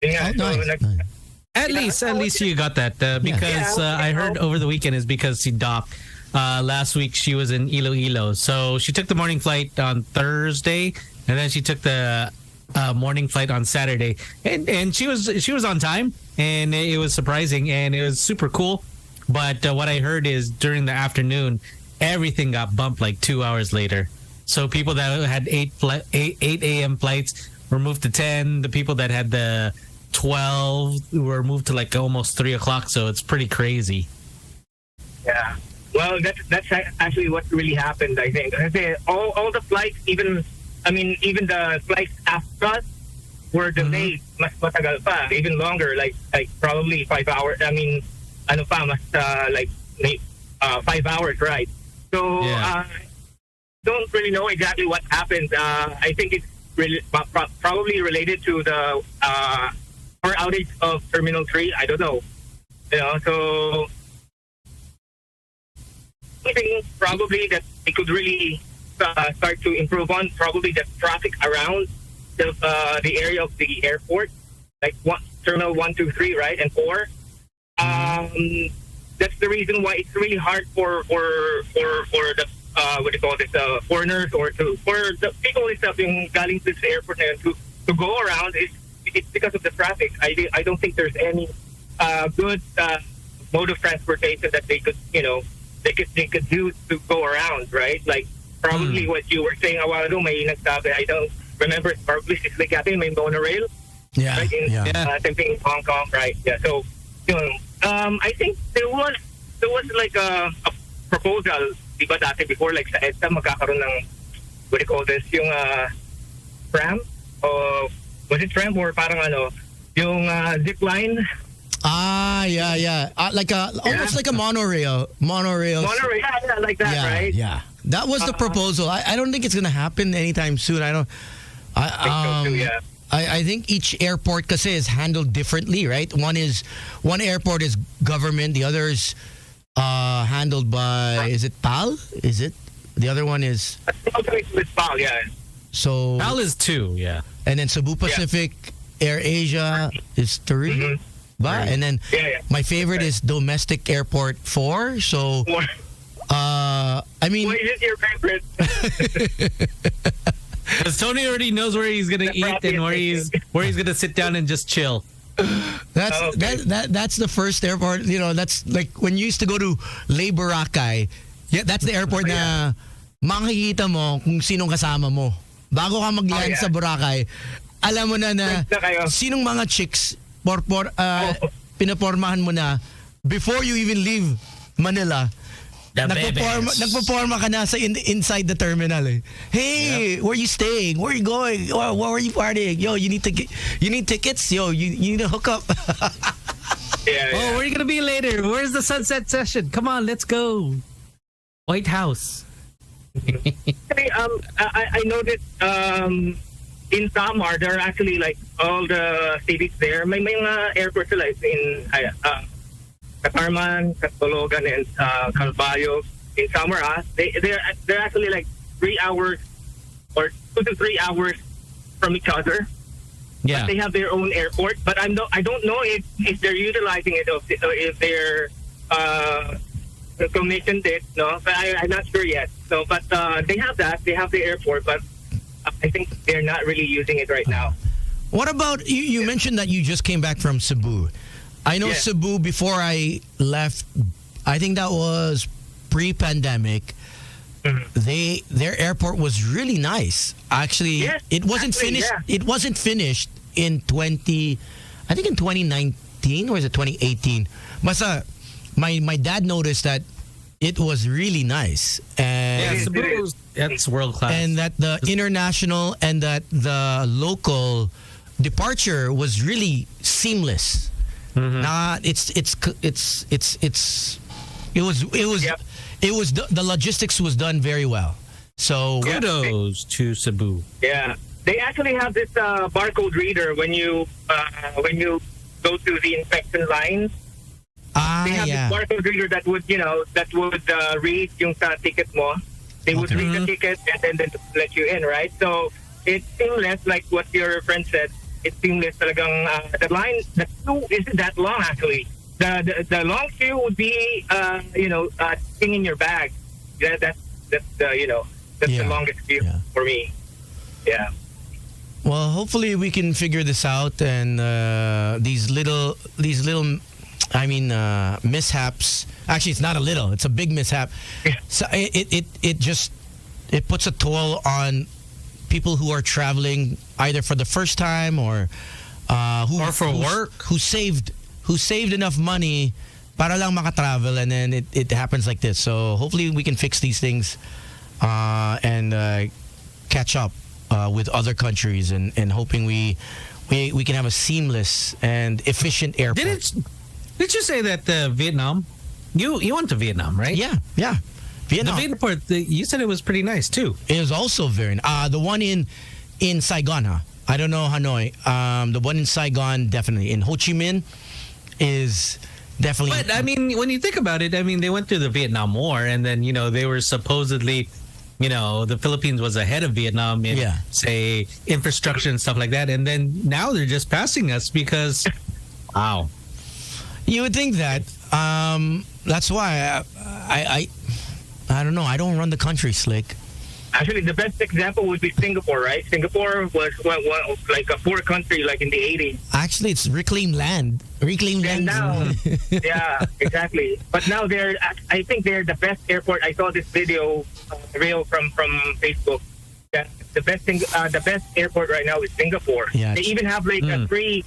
Yeah, Oh, so nice. Nice. At least you got that because I heard over the weekend is because she docked. Last week she was in Iloilo, so she took the morning flight on Thursday, and then she took the morning flight on Saturday, and she was on time, and it was surprising, and it was super cool. But what I heard is during the afternoon, everything got bumped like 2 hours later. So people that had 8 a.m. flights were moved to 10. The people that had the 12 were moved to like almost 3 o'clock. So it's pretty crazy. Yeah. Well, that's actually what really happened, I think. Kasi all the flights, even the flights after us were delayed. Mas matagal pa, even longer, like probably 5 hours. I mean, like 5 hours, right? So don't really know exactly what happened. I think it's really probably related to the power outage of Terminal 3. I don't know. So I think probably that it could really start to improve on probably the traffic around the area of the airport, like Terminal 1, 2, 3, right, and 4. That's the reason why it's really hard for the what do you call this, foreigners or for the people itself yung galing to the airport na yun, to go around. It's because of the traffic. I don't think there's any good mode of transportation that they could they could do to go around, right? Like probably what you were saying a while ago, may nagsabi, I don't remember, probably sislik yata may monorail. Yeah. Right? Same thing in Hong Kong, right? Yeah. So I think there was like a proposal, diba dati before, like sa EDSA magkakaroon ng what do you call this, yung tram, or was it tram or parang yung zip line? Yeah. Almost like a monorail. Monorail, yeah, like that, right? Yeah. That was the proposal. I don't think it's gonna happen anytime soon. I think so too, yeah. I think each airport kasi is handled differently, right? One airport is government, the other is handled by, is it PAL? Is it? The other one is with PAL, yeah. So PAL is 2, yeah. And then Cebu Pacific, Air Asia is 3. Mm-hmm. Right. And then my favorite is Domestic Airport 4. So I mean, what is your favorite? Because Tony already knows where he's gonna eat and where he's gonna sit down and just chill. That's the first airport. That's like when you used to go to Boracay. Yeah, that's the airport na makikita mo kung sinong kasama mo. Bago ka mag-land sa Boracay, alam mo na sinong mga chicks pinapormahan mo na before you even leave Manila. Nagpo-forma ka na sa inside the terminal eh. Hey, where you staying? Where you going? Where are you partying? Yo, you need tickets? Yo, you need to hook up. Oh, where are you gonna be later? Where's the sunset session? Come on, let's go. White House. I noticed in Samar there are actually like all the cities there. May mga airports like in Katarman, Catalogan, and Calvayo. In Samar, they're actually like 3 hours or 2 to 3 hours from each other. Yeah, but they have their own airport. But I don't know if they're utilizing it or if they're commissioned it. No, but I'm not sure yet. So, but they have that. They have the airport, but I think they're not really using it right now. What about you mentioned that you just came back from Cebu. I know Cebu before I left. I think that was pre-pandemic. Their airport was really nice. Actually, it wasn't finished. Yeah. It wasn't finished in 2019 or is it 2018? Basta, my dad noticed that it was really nice. And Cebu, that's world class. And that the international and that the local departure was really seamless. Mm-hmm. It was the logistics was done very well. So kudos to Cebu. Yeah, they actually have this barcode reader when you go to the inspection line. they have yeah. this barcode reader that would, read yung sa ticket mo. They would read the ticket and then let you in, right? So it's seamless, like what your friend said. It's seamless. Talagang the line, the queue isn't that long actually. The long queue would be, thing in your bag. That's the the longest queue for me. Yeah. Well, hopefully we can figure this out, and these little, mishaps. Actually, it's not a little; it's a big mishap. Yeah. So it puts a toll on people who are traveling either for the first time or work, who saved enough money para lang makatravel, and then it happens like this. So hopefully we can fix these things and catch up with other countries, and hoping we can have a seamless and efficient airport. Did you say that Vietnam? You went to Vietnam, right? Yeah. Vietnam. The airport, you said it was pretty nice too. It was also very the one in Saigon, huh? I don't know Hanoi. The one in Saigon, definitely. In Ho Chi Minh is definitely. But I mean, when you think about it, I mean, they went through the Vietnam War, and then they were supposedly, the Philippines was ahead of Vietnam in say infrastructure and stuff like that, and then now they're just passing us because, wow. You would think that. That's why I don't know. I don't run the country, Slick. Actually, the best example would be Singapore, right? Singapore was like a poor country, like in the 80s. Actually, it's reclaimed land. And now, yeah, exactly. But now I think they're the best airport. I saw this video reel from Facebook. That the best airport right now is Singapore. Yeah, they even have like a free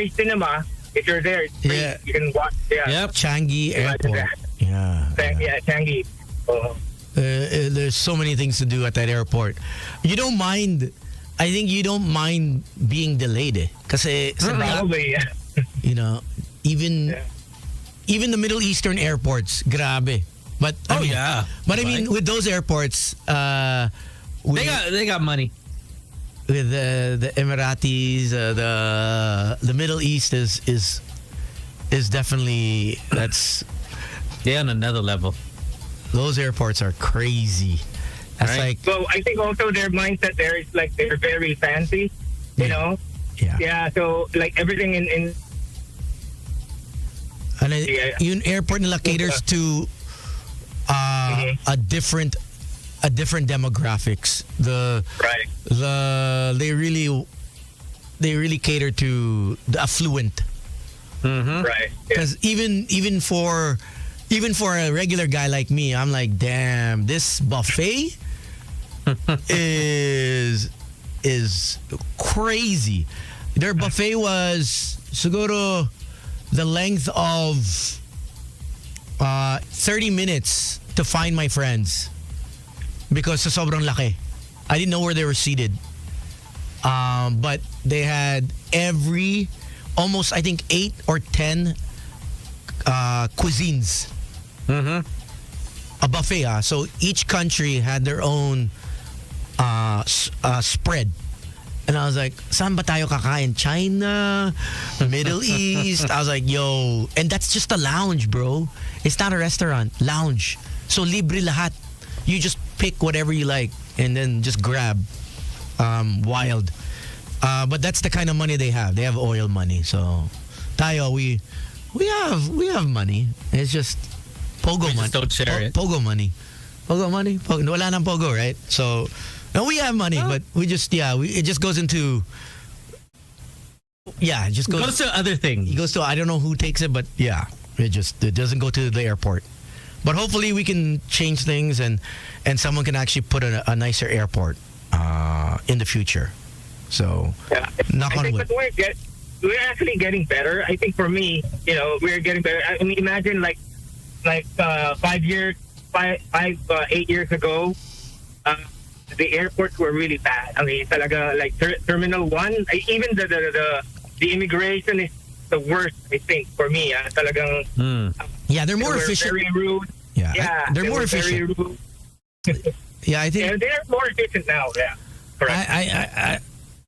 cinema. If you're there, it's free. Yeah. You can watch. Yeah. Yep. Changi Airport. Yeah. Changi. There's so many things to do at that airport. You don't mind. I think you don't mind being delayed. Kasi probably, yeah. Even the Middle Eastern airports, grabe. But I mean, with those airports, they got money. With the Emiratis, the Middle East is definitely they're on another level. Those airports are crazy. That's right. So I think also their mindset there is like they're very fancy, you know. Yeah. Yeah. So like everything in yung airport nila caters to a different demographics. They really cater to the affluent. Right. Because even for a regular guy like me, I'm like, damn, this buffet is crazy. Their buffet was siguro the length of 30 minutes to find my friends because sa sobrang laki. I didn't know where they were seated. But they had almost I think 8 or 10 cuisines. A buffet. So each country had their own spread. And I was like, saan ba tayo kakain? China, Middle East. I was like, yo. And that's just a lounge, bro. It's not a restaurant. Lounge. So libre lahat. You just pick whatever you like and then just grab. Wild. But that's the kind of money they have. They have oil money. So tayo, we have money. It's just Pogo money. Just don't share it. Pogo money. Pogo money? Wala nang Pogo, right? So, no, we have money, but we just, it just goes into, it just goes to other things. It goes to, I don't know who takes it, but it doesn't go to the airport. But hopefully we can change things and someone can actually put a nicer airport in the future. So, knock on wood. We're actually getting better. I think for me, we're getting better. I mean, imagine like 8 years ago, the airports were really bad. I mean, talaga, like Terminal 1, even the immigration is the worst, I think, for me. Talagang, they're more efficient. Very rude. Yeah, they're more efficient. Yeah, I think they're more efficient now. Yeah, correct.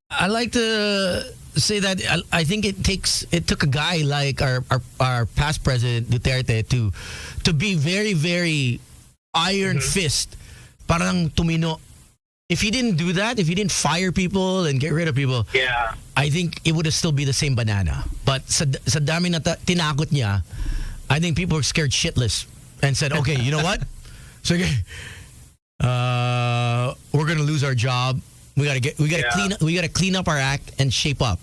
I like the say that I think it took a guy like our past president Duterte to be very, very iron fist, parang tumino. If he didn't do that, if he didn't fire people and get rid of people, Yeah. I think it would have still be the same banana. But sa dami na tinakot niya, I think people were scared shitless and said, okay, you know what? So we're gonna lose our job. We gotta clean up our act and shape up.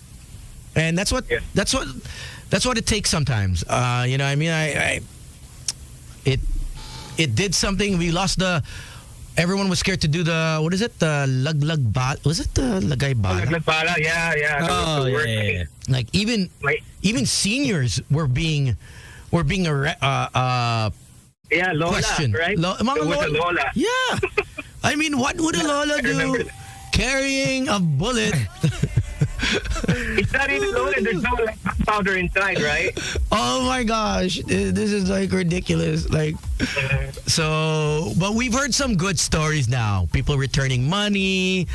And that's what it takes sometimes. You know, I mean, it did something. We lost everyone was scared to do the, what is it? The laglag bala. Was it the lagay bala? Laglag bala, yeah. Oh, yeah. Like even seniors were being Yeah, Lola, questioned. right? Mga It was a Lola. Yeah. I mean, what would a Lola do? Carrying a bullet. It's not even loaded. There's no like powder inside, right? Oh my gosh, this is like ridiculous. Like, so, but we've heard some good stories now. People returning money,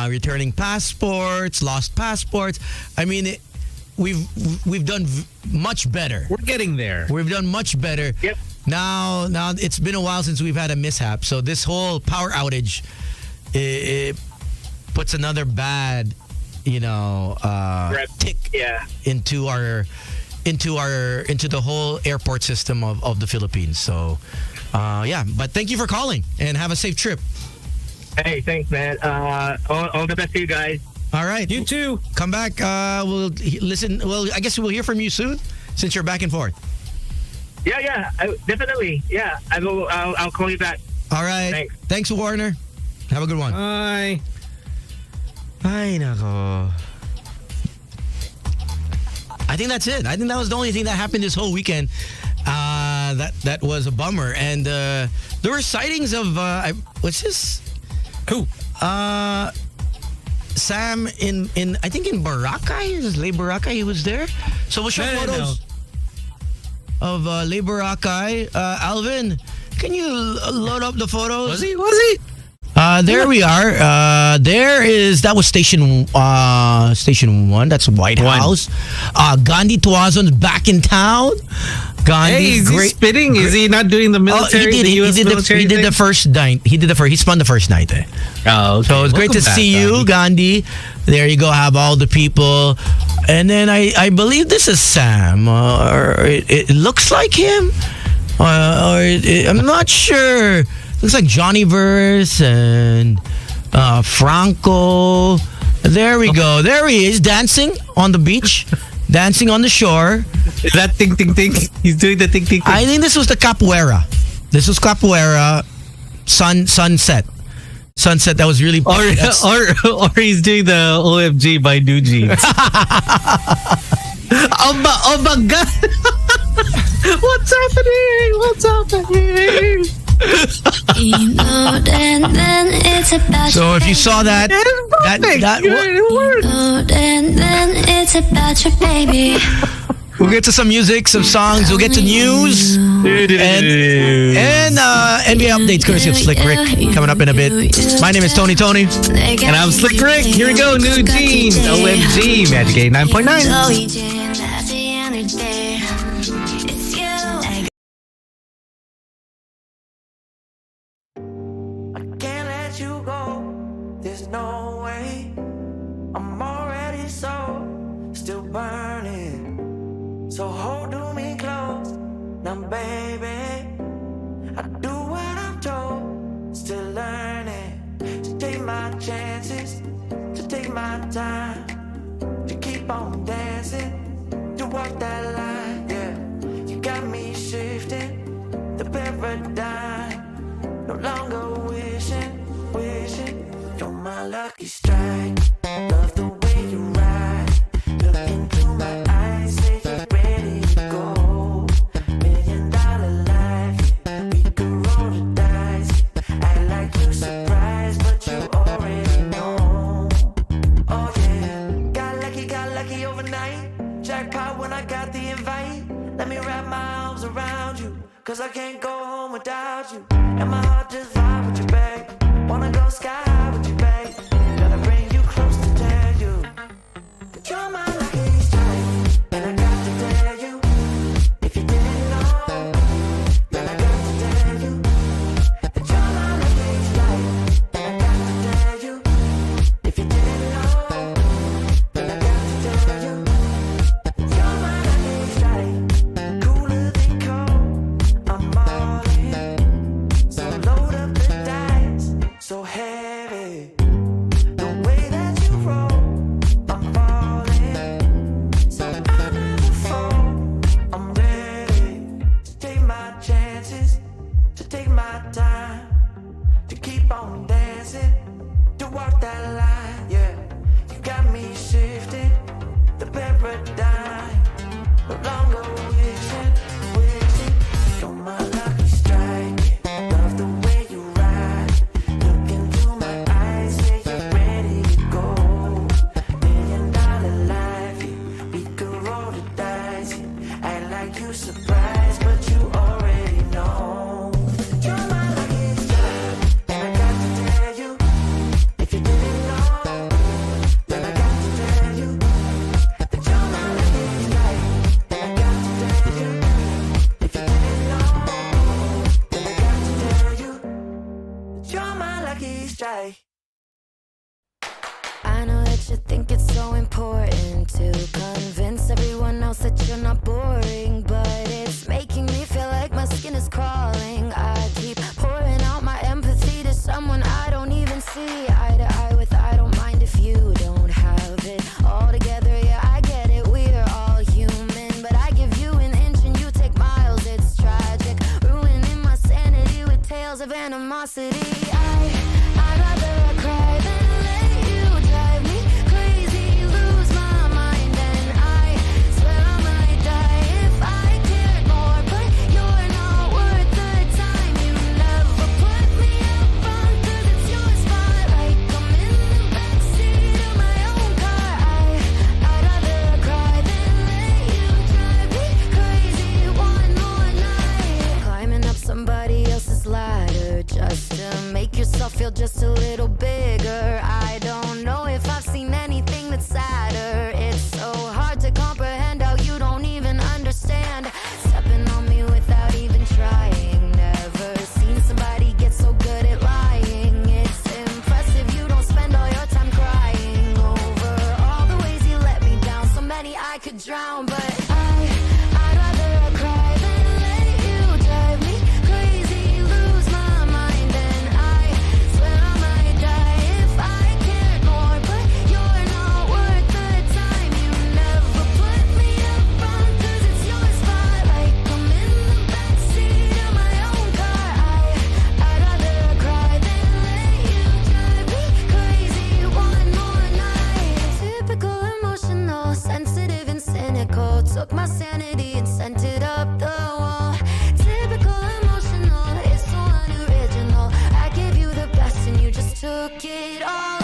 returning passports, lost passports. I mean, we've done much better. We're getting there. We've done much better. Yep. Now it's been a while since we've had a mishap. So this whole power outage, it puts another bad, tick into the whole airport system of the Philippines. So, but thank you for calling and have a safe trip. Hey, thanks, man. All the best to you guys. All right. You too. Come back. We'll listen. Well, I guess we'll hear from you soon since you're back and forth. Yeah, definitely. Yeah, I'll call you back. All right. Thanks, Warner. Have a good one. Bye. Ay, nako. I think that's it. I think that was the only thing that happened this whole weekend. That was a bummer. And there were sightings of what's this? Who? Sam in I think in Boracay. Is Lake Boracay? He was there. So we'll show photos of Lake Boracay. Alvin, can you load up the photos? Was he? There we are. That was station 1. That's White House. Gandhi Tuazon's back in town. Gandhi, Hey, is he spitting? Is he not doing the military? He did the first night. He spun the first night. Oh, okay. So it's great to see you, Gandhi. There you go. Have all the people, and then I believe this is Sam. Or it looks like him. I'm not sure. Looks like Johnny Verse and Franco. There we go. There he is, dancing on the beach, dancing on the shore. Is that ting ting ting? He's doing the ting ting ting. I think this was the capoeira. This was capoeira. Sunset. That was really. Or he's doing the OMG by New Jeans. Oh my God! What's happening? So if you saw that, it's about your baby. we'll get to some music, some songs. We'll get to news and NBA updates courtesy of Slick Rick coming up in a bit. My name is Tony, And I'm Slick Rick. Here we go, New Jeans, OMG, Magic 89.9. Can't let you go. There's no way. I'm already still burning. So hold me close. Now, baby, I do what I'm told. Still learning to take my chances, to take my time, to keep on dancing, to walk that line. Yeah, you got me shifting the paradigm. No longer wishing, you're my lucky strike. Love the way you ride. Look into my eyes, say you're ready to go. $1 million life, we could roll the dice. Act like you surprised, but you already know. Oh yeah, got lucky overnight. Jackpot when I got the invite. Let me wrap my arms around you, 'cause I can't go home without you. And my heart just vibe with you, babe. Wanna go sky high with you, babe. Gotta bring you close to tell you surprise, but you already know. You're my lucky strike, and I got to tell you, if you didn't know, then I got to tell you that you're my lucky strike, and I got to tell you, if you didn't know, then I got to tell you that you're my lucky strike. I know that you think it's so important to convince everyone else that you're not boring, but it's making me feel like my skin is crawling. I keep pouring out my empathy to someone I don't even see eye to eye with. I don't mind if you don't have it all together. Yeah, I get it, we're all human, but I give you an inch and you take miles. It's tragic, ruining my sanity with tales of animosity. I'd rather cry than let you drive me crazy, lose my mind, and I swear I might die if I cared more, but you're not worth the time. You never put me up front 'cause it's your spotlight. I'm in the backseat of my own car. I'd rather cry than let you drive me crazy one more night. Climbing up somebody else's ladder just to make yourself feel just a little bigger. I don't know if I've seen anything that's sadder. It's so hard to comprehend how you don't even understand. Stepping on me without even trying. Never seen somebody get so good at lying. It's impressive you don't spend all your time crying over all the ways you let me down. So many I could drown, but I'd rather cry than let you drive me crazy, lose my mind, and I swear I might die if I cared more, but you're not worth the time. You never put me up front 'cause it's your spotlight. I'm in the backseat of my own car. I'd rather cry than let you drive me crazy one more night. Typical emotional, sensitive and cynical. Took my sanity and sent it up the wall. Typical emotional, it's so unoriginal. I gave you the best and you just took it all.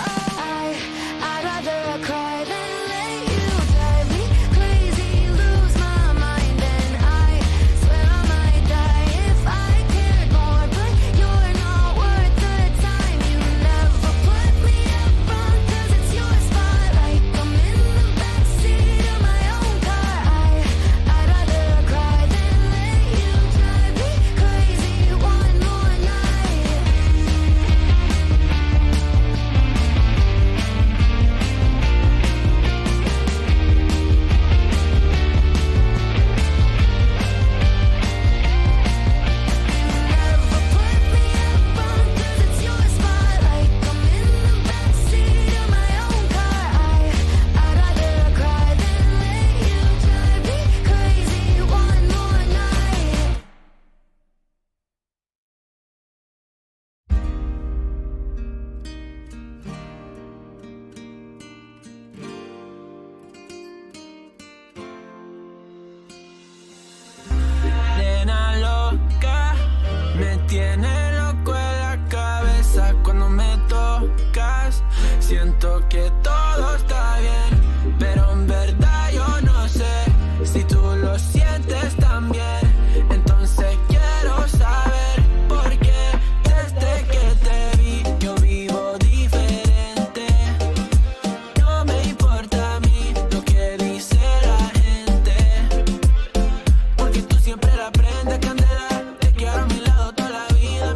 I'd rather cry than let you drive me crazy, lose my mind, and I swear I might die if I cared more, but you're not worth the time. You never put me up front 'cause it's your spotlight. I'm in the backseat of my own car. I'd rather cry than let you drive me crazy one more night. Never put me up front 'cause it's your spotlight. I'm in the backseat of my own car. I'd rather cry than let you drive me crazy one more night. Nena loca, me tiene loco en la cabeza cuando me tocas. Siento que todo está bien, pero en verdad yo no sé si tú lo sientes también. Entonces quiero saber por qué desde que te vi yo vivo diferente. No me importa a mí lo que dice la gente, porque tú siempre la prendes candela. Te quiero a mi lado toda la vida.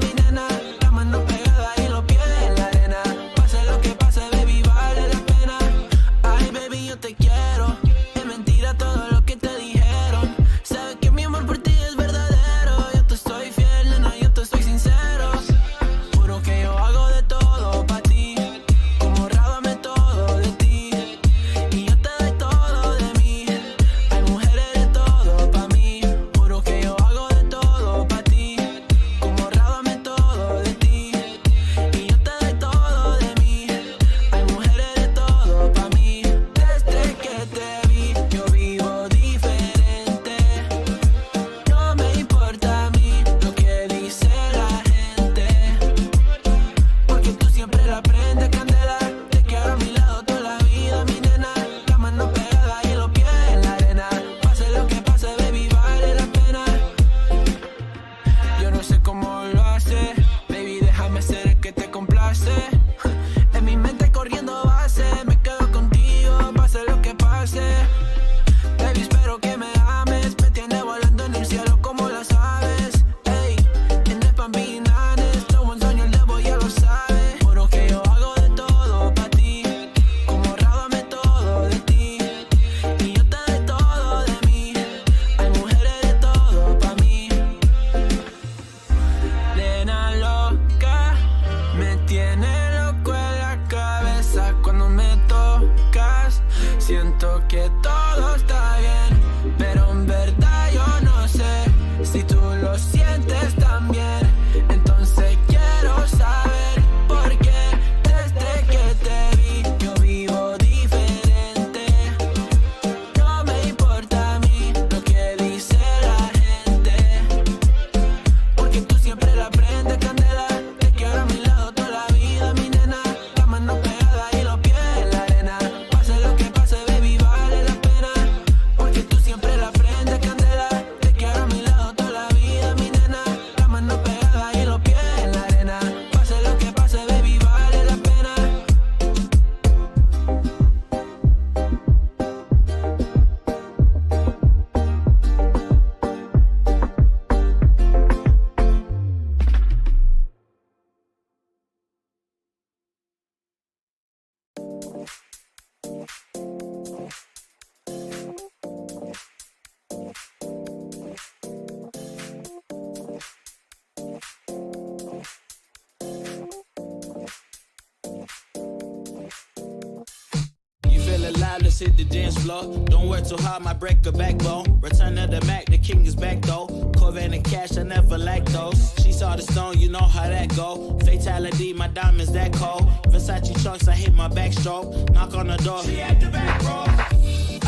Feel alive, let's hit the dance floor. Don't work too hard, might break a backbone. Return of the Mac, the king is back though. Corvette and cash, I never lack those. She saw the stone, you know how that go. Fatality, my diamonds that cold. Versace trunks, I hit my backstroke. Knock on the door, she at the back row.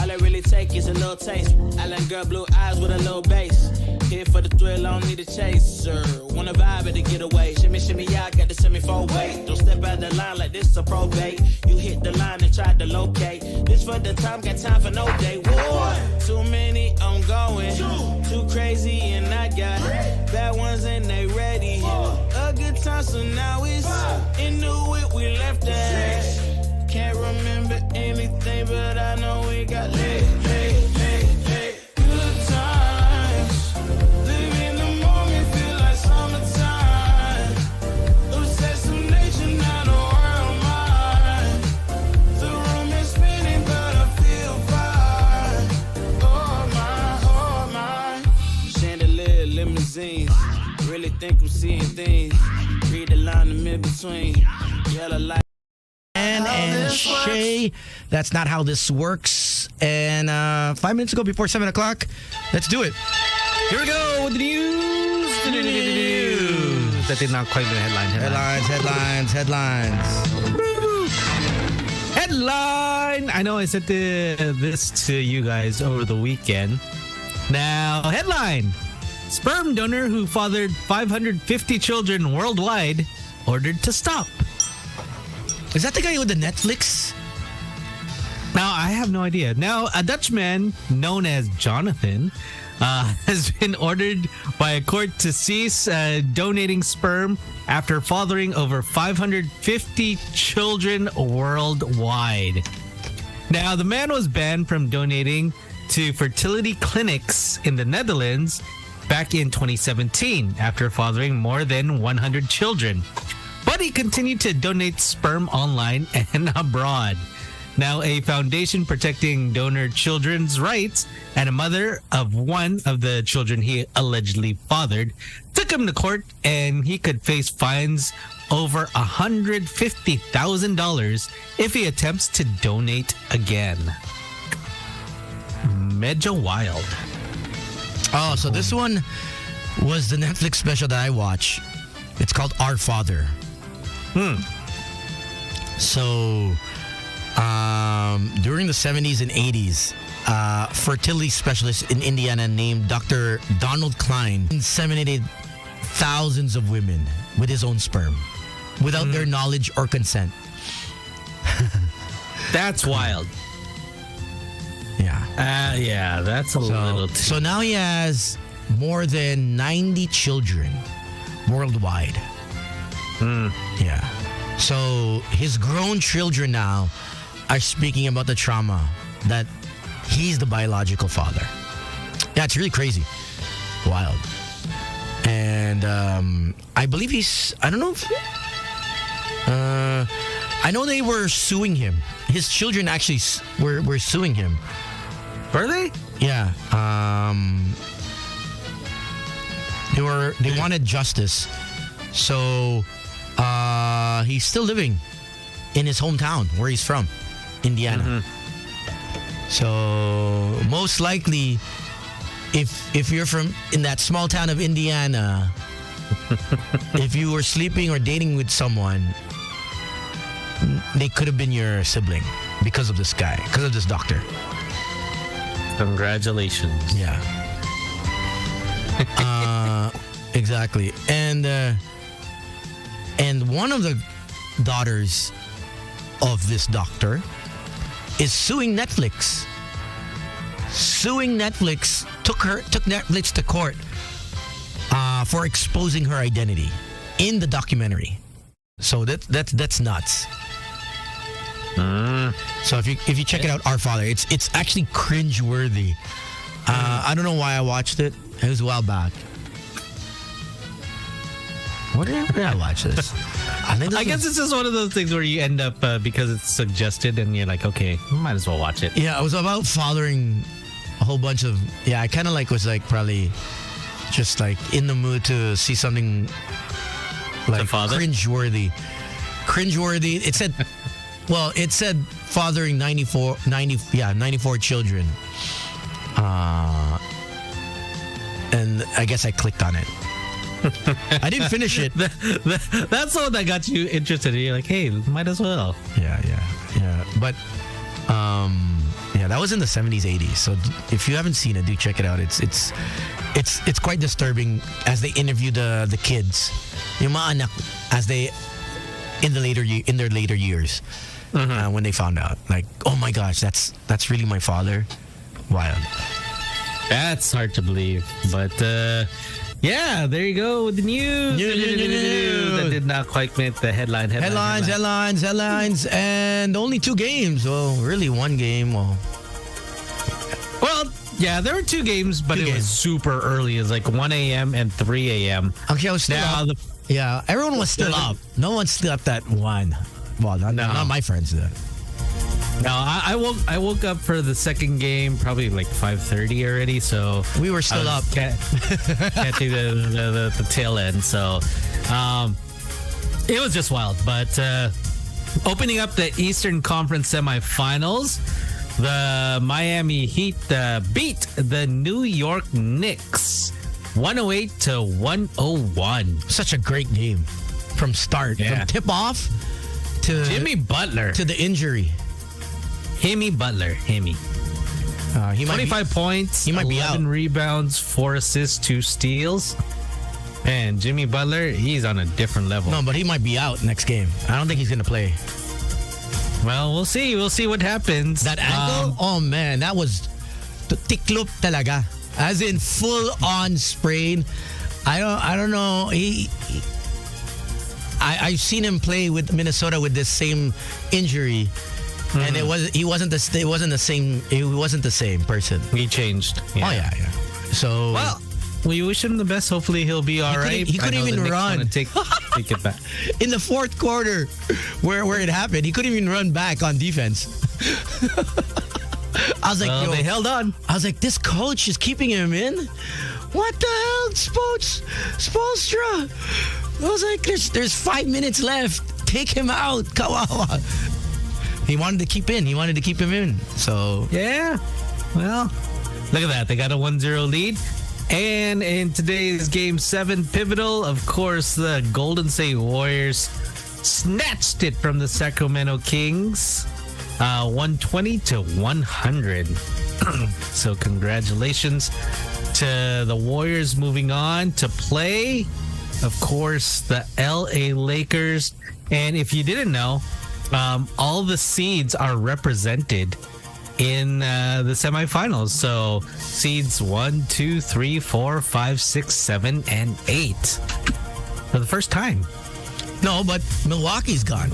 All I really take is a little taste. Island girl, blue eyes with a little bass. Here for the thrill, I don't need a chaser. Wanna vibe at the getaway. Shimmy, shimmy, yeah, I got the semi-four weight. Don't step out the line like this a probate. You hit the line and try to locate. This for the time, got time for no day. One, too many, I'm going. Too crazy and I got bad ones and they ready. A good time, so now it's into it, we left that. Can't remember anything, but I know we got lit. Good times, live in the moment, feel like summertime. Obsessed with nature, not a world mine. The room is spinning, but I feel fine. Oh my. Chandelier, limousines. Really think I'm seeing things. Read the line in between. Yellow light. And Shay, that's not how this works. And 5 minutes ago, before 7 o'clock, let's do it. Here we go with the news. That did not quite be the headline. Headline. I know I said this to you guys over the weekend. Now, headline. Sperm donor who fathered 550 children worldwide ordered to stop. Is that the guy with the Netflix? Now, I have no idea. Now, a Dutchman known as Jonathan has been ordered by a court to cease donating sperm after fathering over 550 children worldwide. Now, the man was banned from donating to fertility clinics in the Netherlands back in 2017 after fathering more than 100 children. But he continued to donate sperm online and abroad. Now, a foundation protecting donor children's rights and a mother of one of the children he allegedly fathered took him to court, and he could face fines over $150,000 if he attempts to donate again. Medyo wild. Oh, so this one was the Netflix special that I watched. It's called Our Father. So, during the 70s and 80s, fertility specialist in Indiana named Dr. Donald Klein inseminated thousands of women with his own sperm without their knowledge or consent. That's wild. Yeah. Yeah, that's a little... So now he has more than 90 children worldwide. Yeah. So his grown children now are speaking about the trauma that he's the biological father. Yeah, it's really crazy. Wild. And I believe I don't know if... I know they were suing him. His children actually were suing him. Were they? Yeah. They wanted justice. So he's still living in his hometown where he's from, Indiana. So most likely, if you're from in that small town of Indiana, if you were sleeping or dating with someone, they could have been your sibling because of this guy, because of this doctor. Congratulations. Yeah. Exactly. And one of the daughters of this doctor is suing Netflix. Took Netflix to court for exposing her identity in the documentary. So that's nuts. So if you check it out, Our Father, it's actually cringeworthy. I don't know why I watched it. It was a while back. Where did I watch this? I guess it's just one of those things where you end up because it's suggested and you're like, okay, might as well watch it. Yeah, it was about fathering a whole bunch of... Yeah, I kind of was probably just in the mood to see something cringeworthy. It said Well, it said fathering 94 children. And I guess I clicked on it. I didn't finish it. That's the one that got you interested. You're like, hey, might as well. Yeah. But that was in the 70s, 80s. So if you haven't seen it, do check it out. It's quite disturbing as they interview the kids, yung mga anak, as they in their later years, when they found out, like, oh my gosh, that's really my father. Wild. That's hard to believe, but yeah, there you go with the news. That did not quite make the headline. Headlines, and only 2 games. Well, really 1 game. Well, yeah, there were 2 games, but it was super early. It was like 1 a.m. and 3 a.m. Actually, I was still up. Yeah, everyone was still up. No one slept at 1. Well, not my friends though. No, I woke up for the second game probably like 5:30 already, so we were still up catching the tail end. So it was just wild. But opening up the Eastern Conference semifinals, the Miami Heat beat the New York Knicks 108-101. Such a great game from start, from tip off to Jimmy Butler to the injury. Jimmy Butler. He 25 points, he might be 11 rebounds, 4 assists, 2 steals. And Jimmy Butler, he's on a different level. No, but he might be out next game. I don't think he's going to play. Well, we'll see. We'll see what happens. That ankle? Oh, man. That was tiklop talaga. As in full-on sprain. I don't know. I've seen him play with Minnesota with this same injury. And it wasn't the same person. He changed. Yeah. Oh yeah. So well, we wish him the best. Hopefully he'll be all right. He couldn't even run. Take it back in the 4th quarter, where it happened. He couldn't even run back on defense. I was like, they held on. I was like, this coach is keeping him in. What the hell, Spoelstra? I was like, there's 5 minutes left. Take him out, Kawawa. He wanted to keep him in. So yeah. Well, look at that. They got a 1-0 lead. And in today's Game 7 pivotal, of course, the Golden State Warriors snatched it from the Sacramento Kings, 120-100. So congratulations to the Warriors moving on to play, of course, the LA Lakers. And if you didn't know, all the seeds are represented in the semifinals. So seeds 1, 2, 3, 4, 5, 6, 7, and 8 for the first time. No, but Milwaukee's gone.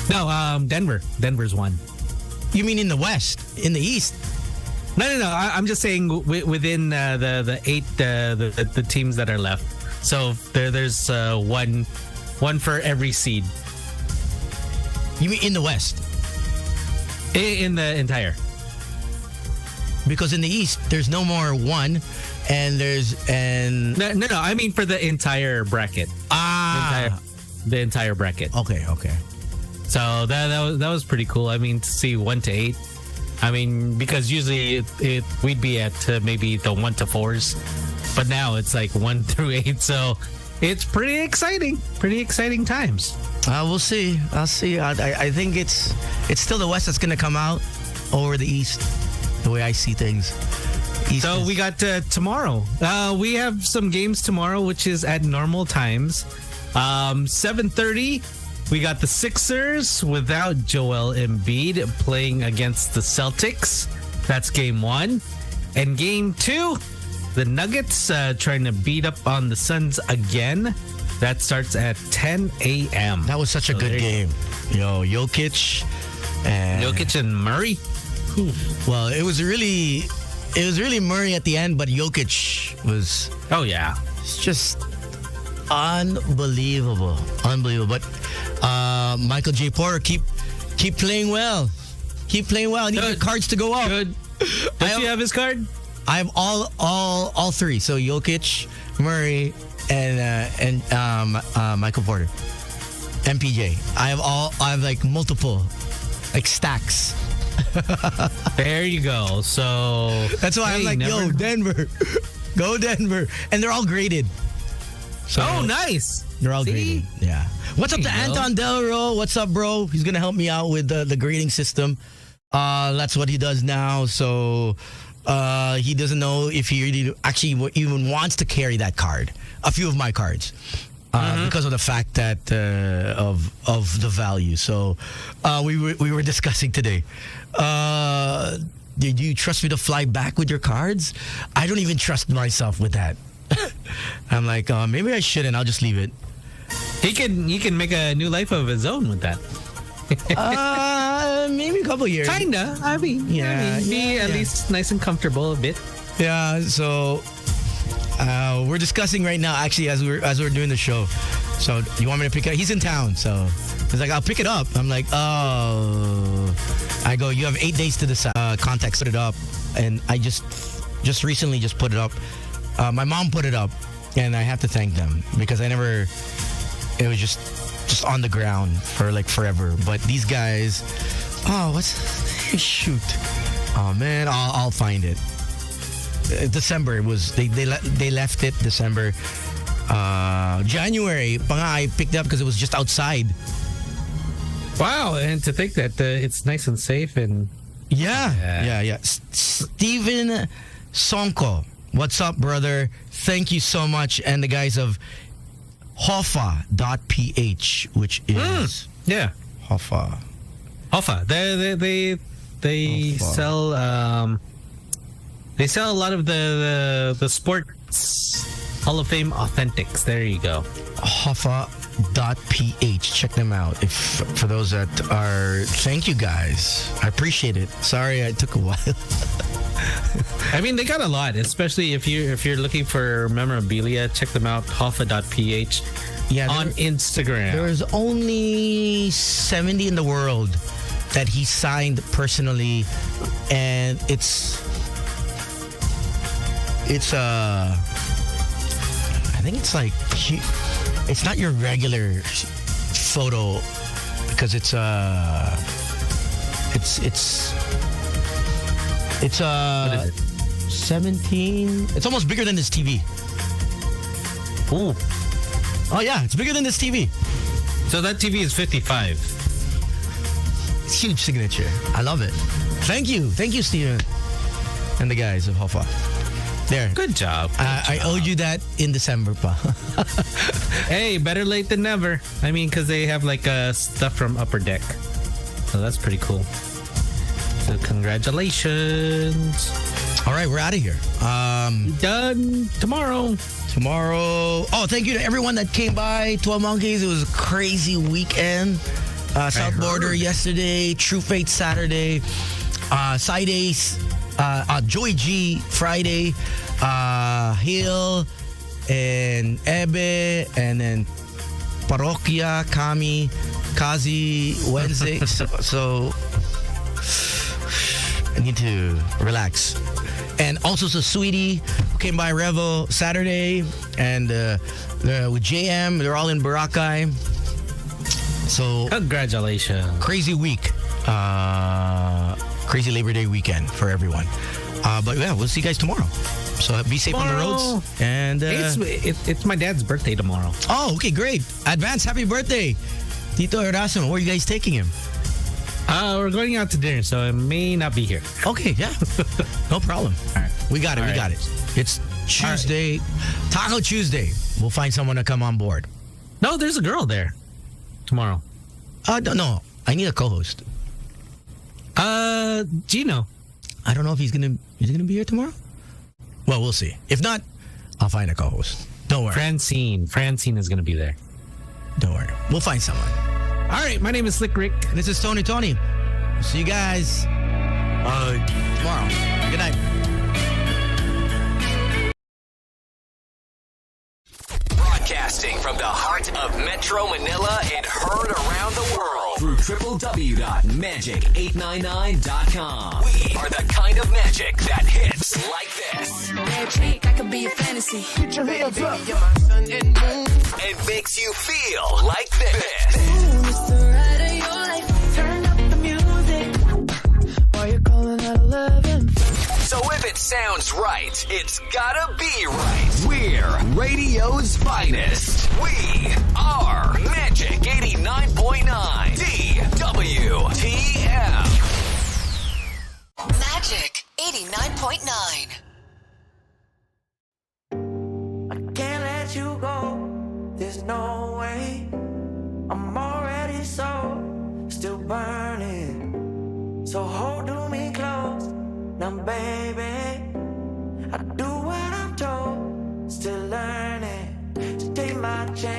No, Denver's won. You mean in the West? In the East? No. I'm just saying within the 8 the teams that are left. So there's one for every seed. You mean in the West? In the entire. Because in the East, there's no more 1, and No. I mean for the entire bracket. The entire bracket. Okay. So that was pretty cool. I mean, to see 1 to 8. I mean, because usually we'd be at maybe the 1 to 4s, but now it's like 1 through 8. So it's pretty exciting. Pretty exciting times. We'll see. I'll see. I think it's still the West that's going to come out over the East, the way I see things. So we got tomorrow. We have some games tomorrow, which is at normal times. 7:30, we got the Sixers without Joel Embiid playing against the Celtics. That's game 1. And game 2, the Nuggets trying to beat up on the Suns again. That starts at 10 a.m. That was such a good game. Jokic and Murray. Well, it was really Murray at the end, but Jokic was. Oh yeah, it's just unbelievable. But Michael J. Porter keep playing well. Keep playing well. I need the cards to go up. Good. Does you have his card? I have all 3. So Jokic, Murray, and Michael Porter. MPJ. I have like multiple, like stacks. There you go. So That's why I'm hey, like, yo, Denver, go Denver, and they're all graded. So Oh, nice. they're all See? graded. Yeah. What's up to There you go. Anton Delro? What's up, bro? He's gonna help me out with the grading system. That's what he does now. So he doesn't know if he really actually even wants to carry that card. A few of my cards. Because of the fact that of the value. So we were discussing today. Did you trust me to fly back with your cards? I don't even trust myself with that. I'm like, maybe I shouldn't. I'll just leave it. He can make a new life of his own with that. Maybe a couple years. Kinda. I mean, Yeah, be yeah, at yeah. least nice and comfortable a bit. Yeah. So we're discussing right now, actually, as we're doing the show. So you want me to pick it up? He's in town, so he's like, I'll pick it up. I'm like, oh. I go, you have 8 days to decide. Context, put it up, and I just recently just put it up. My mom put it up, and I have to thank them because it was just on the ground for like forever. But these guys, shoot. Oh man, I'll find it. December it was. They left it December. January, I picked it up because it was just outside. Wow, and to think that it's nice and safe and Yeah. Steven Sonko, what's up, brother? Thank you so much. And the guys of Hoffa.ph, which is yeah, Hoffa. Hoffa. They Hoffa. sell a lot of the sports Hall of Fame authentics. There you go. Hoffa.ph. Check them out. If for those that are, thank you guys. I appreciate it. Sorry, I took a while. I mean, they got a lot, especially if you're looking for memorabilia. Check them out. Hoffa.ph. Yeah, on Instagram. There's only 70 in the world that he signed personally, and it's I think it's like it's not your regular photo because it's What is it? 17. It's almost bigger than this TV. Ooh. Oh yeah, it's bigger than this TV. So that TV is 55. It's huge signature. I love it. Thank you, Steven, and the guys of Hoffa. There. Good job. I owed you that in December, pa. Hey, better late than never. I mean, because they have like stuff from Upper Deck. So that's pretty cool. So congratulations. All right, we're out of here. Done tomorrow. Oh, thank you to everyone that came by 12 Monkeys. It was a crazy weekend. South Border yesterday, True Fate Saturday, Side Ace, Joy G Friday, Hill, and Ebe, and then Parokya, Kami, Kazi, Wednesday. so I need to relax. And also to Sweetie, who came by Revo Saturday, and with JM, they're all in Boracay. So Congratulations. crazy week, crazy Labor Day weekend for everyone. But yeah, we'll see you guys tomorrow. So be safe on the roads. And It's my dad's birthday tomorrow. oh, okay, great! Advance happy birthday, Tito Erasmo. Where are you guys taking him? We're going out to dinner, so I may not be here. Okay, yeah, no problem. All right. We got it. All We right. got it. It's Tuesday, Taco Tuesday. We'll find someone to come on board. No, there's a girl there tomorrow. No, I need a co-host. Gino. I don't know if he's gonna be here tomorrow. Well, we'll see. If not, I'll find a co-host. Don't worry. Francine is going to be there. Don't worry. We'll find someone. All right, my name is Slick Rick. And this is Tony. See you guys tomorrow. Good night. Broadcasting from the heart of Metro Manila and heard around the world through www.magic899.com. We are the kind of magic that hits like this. Magic, I could be be a fantasy. Get your hands up. You're my sun and moon. And makes you feel like this. Ooh, it's the ride of your life. Turn up the music while you're calling at 11. So if it sounds right, it's gotta be right. We're radio's finest. We are Magic 89.9 DWTM. Magic 89.9. I can't let you go. There's no way. I'm already still burning. So hold to me close. Now, baby, I do what I'm told. Still learning to take my chance.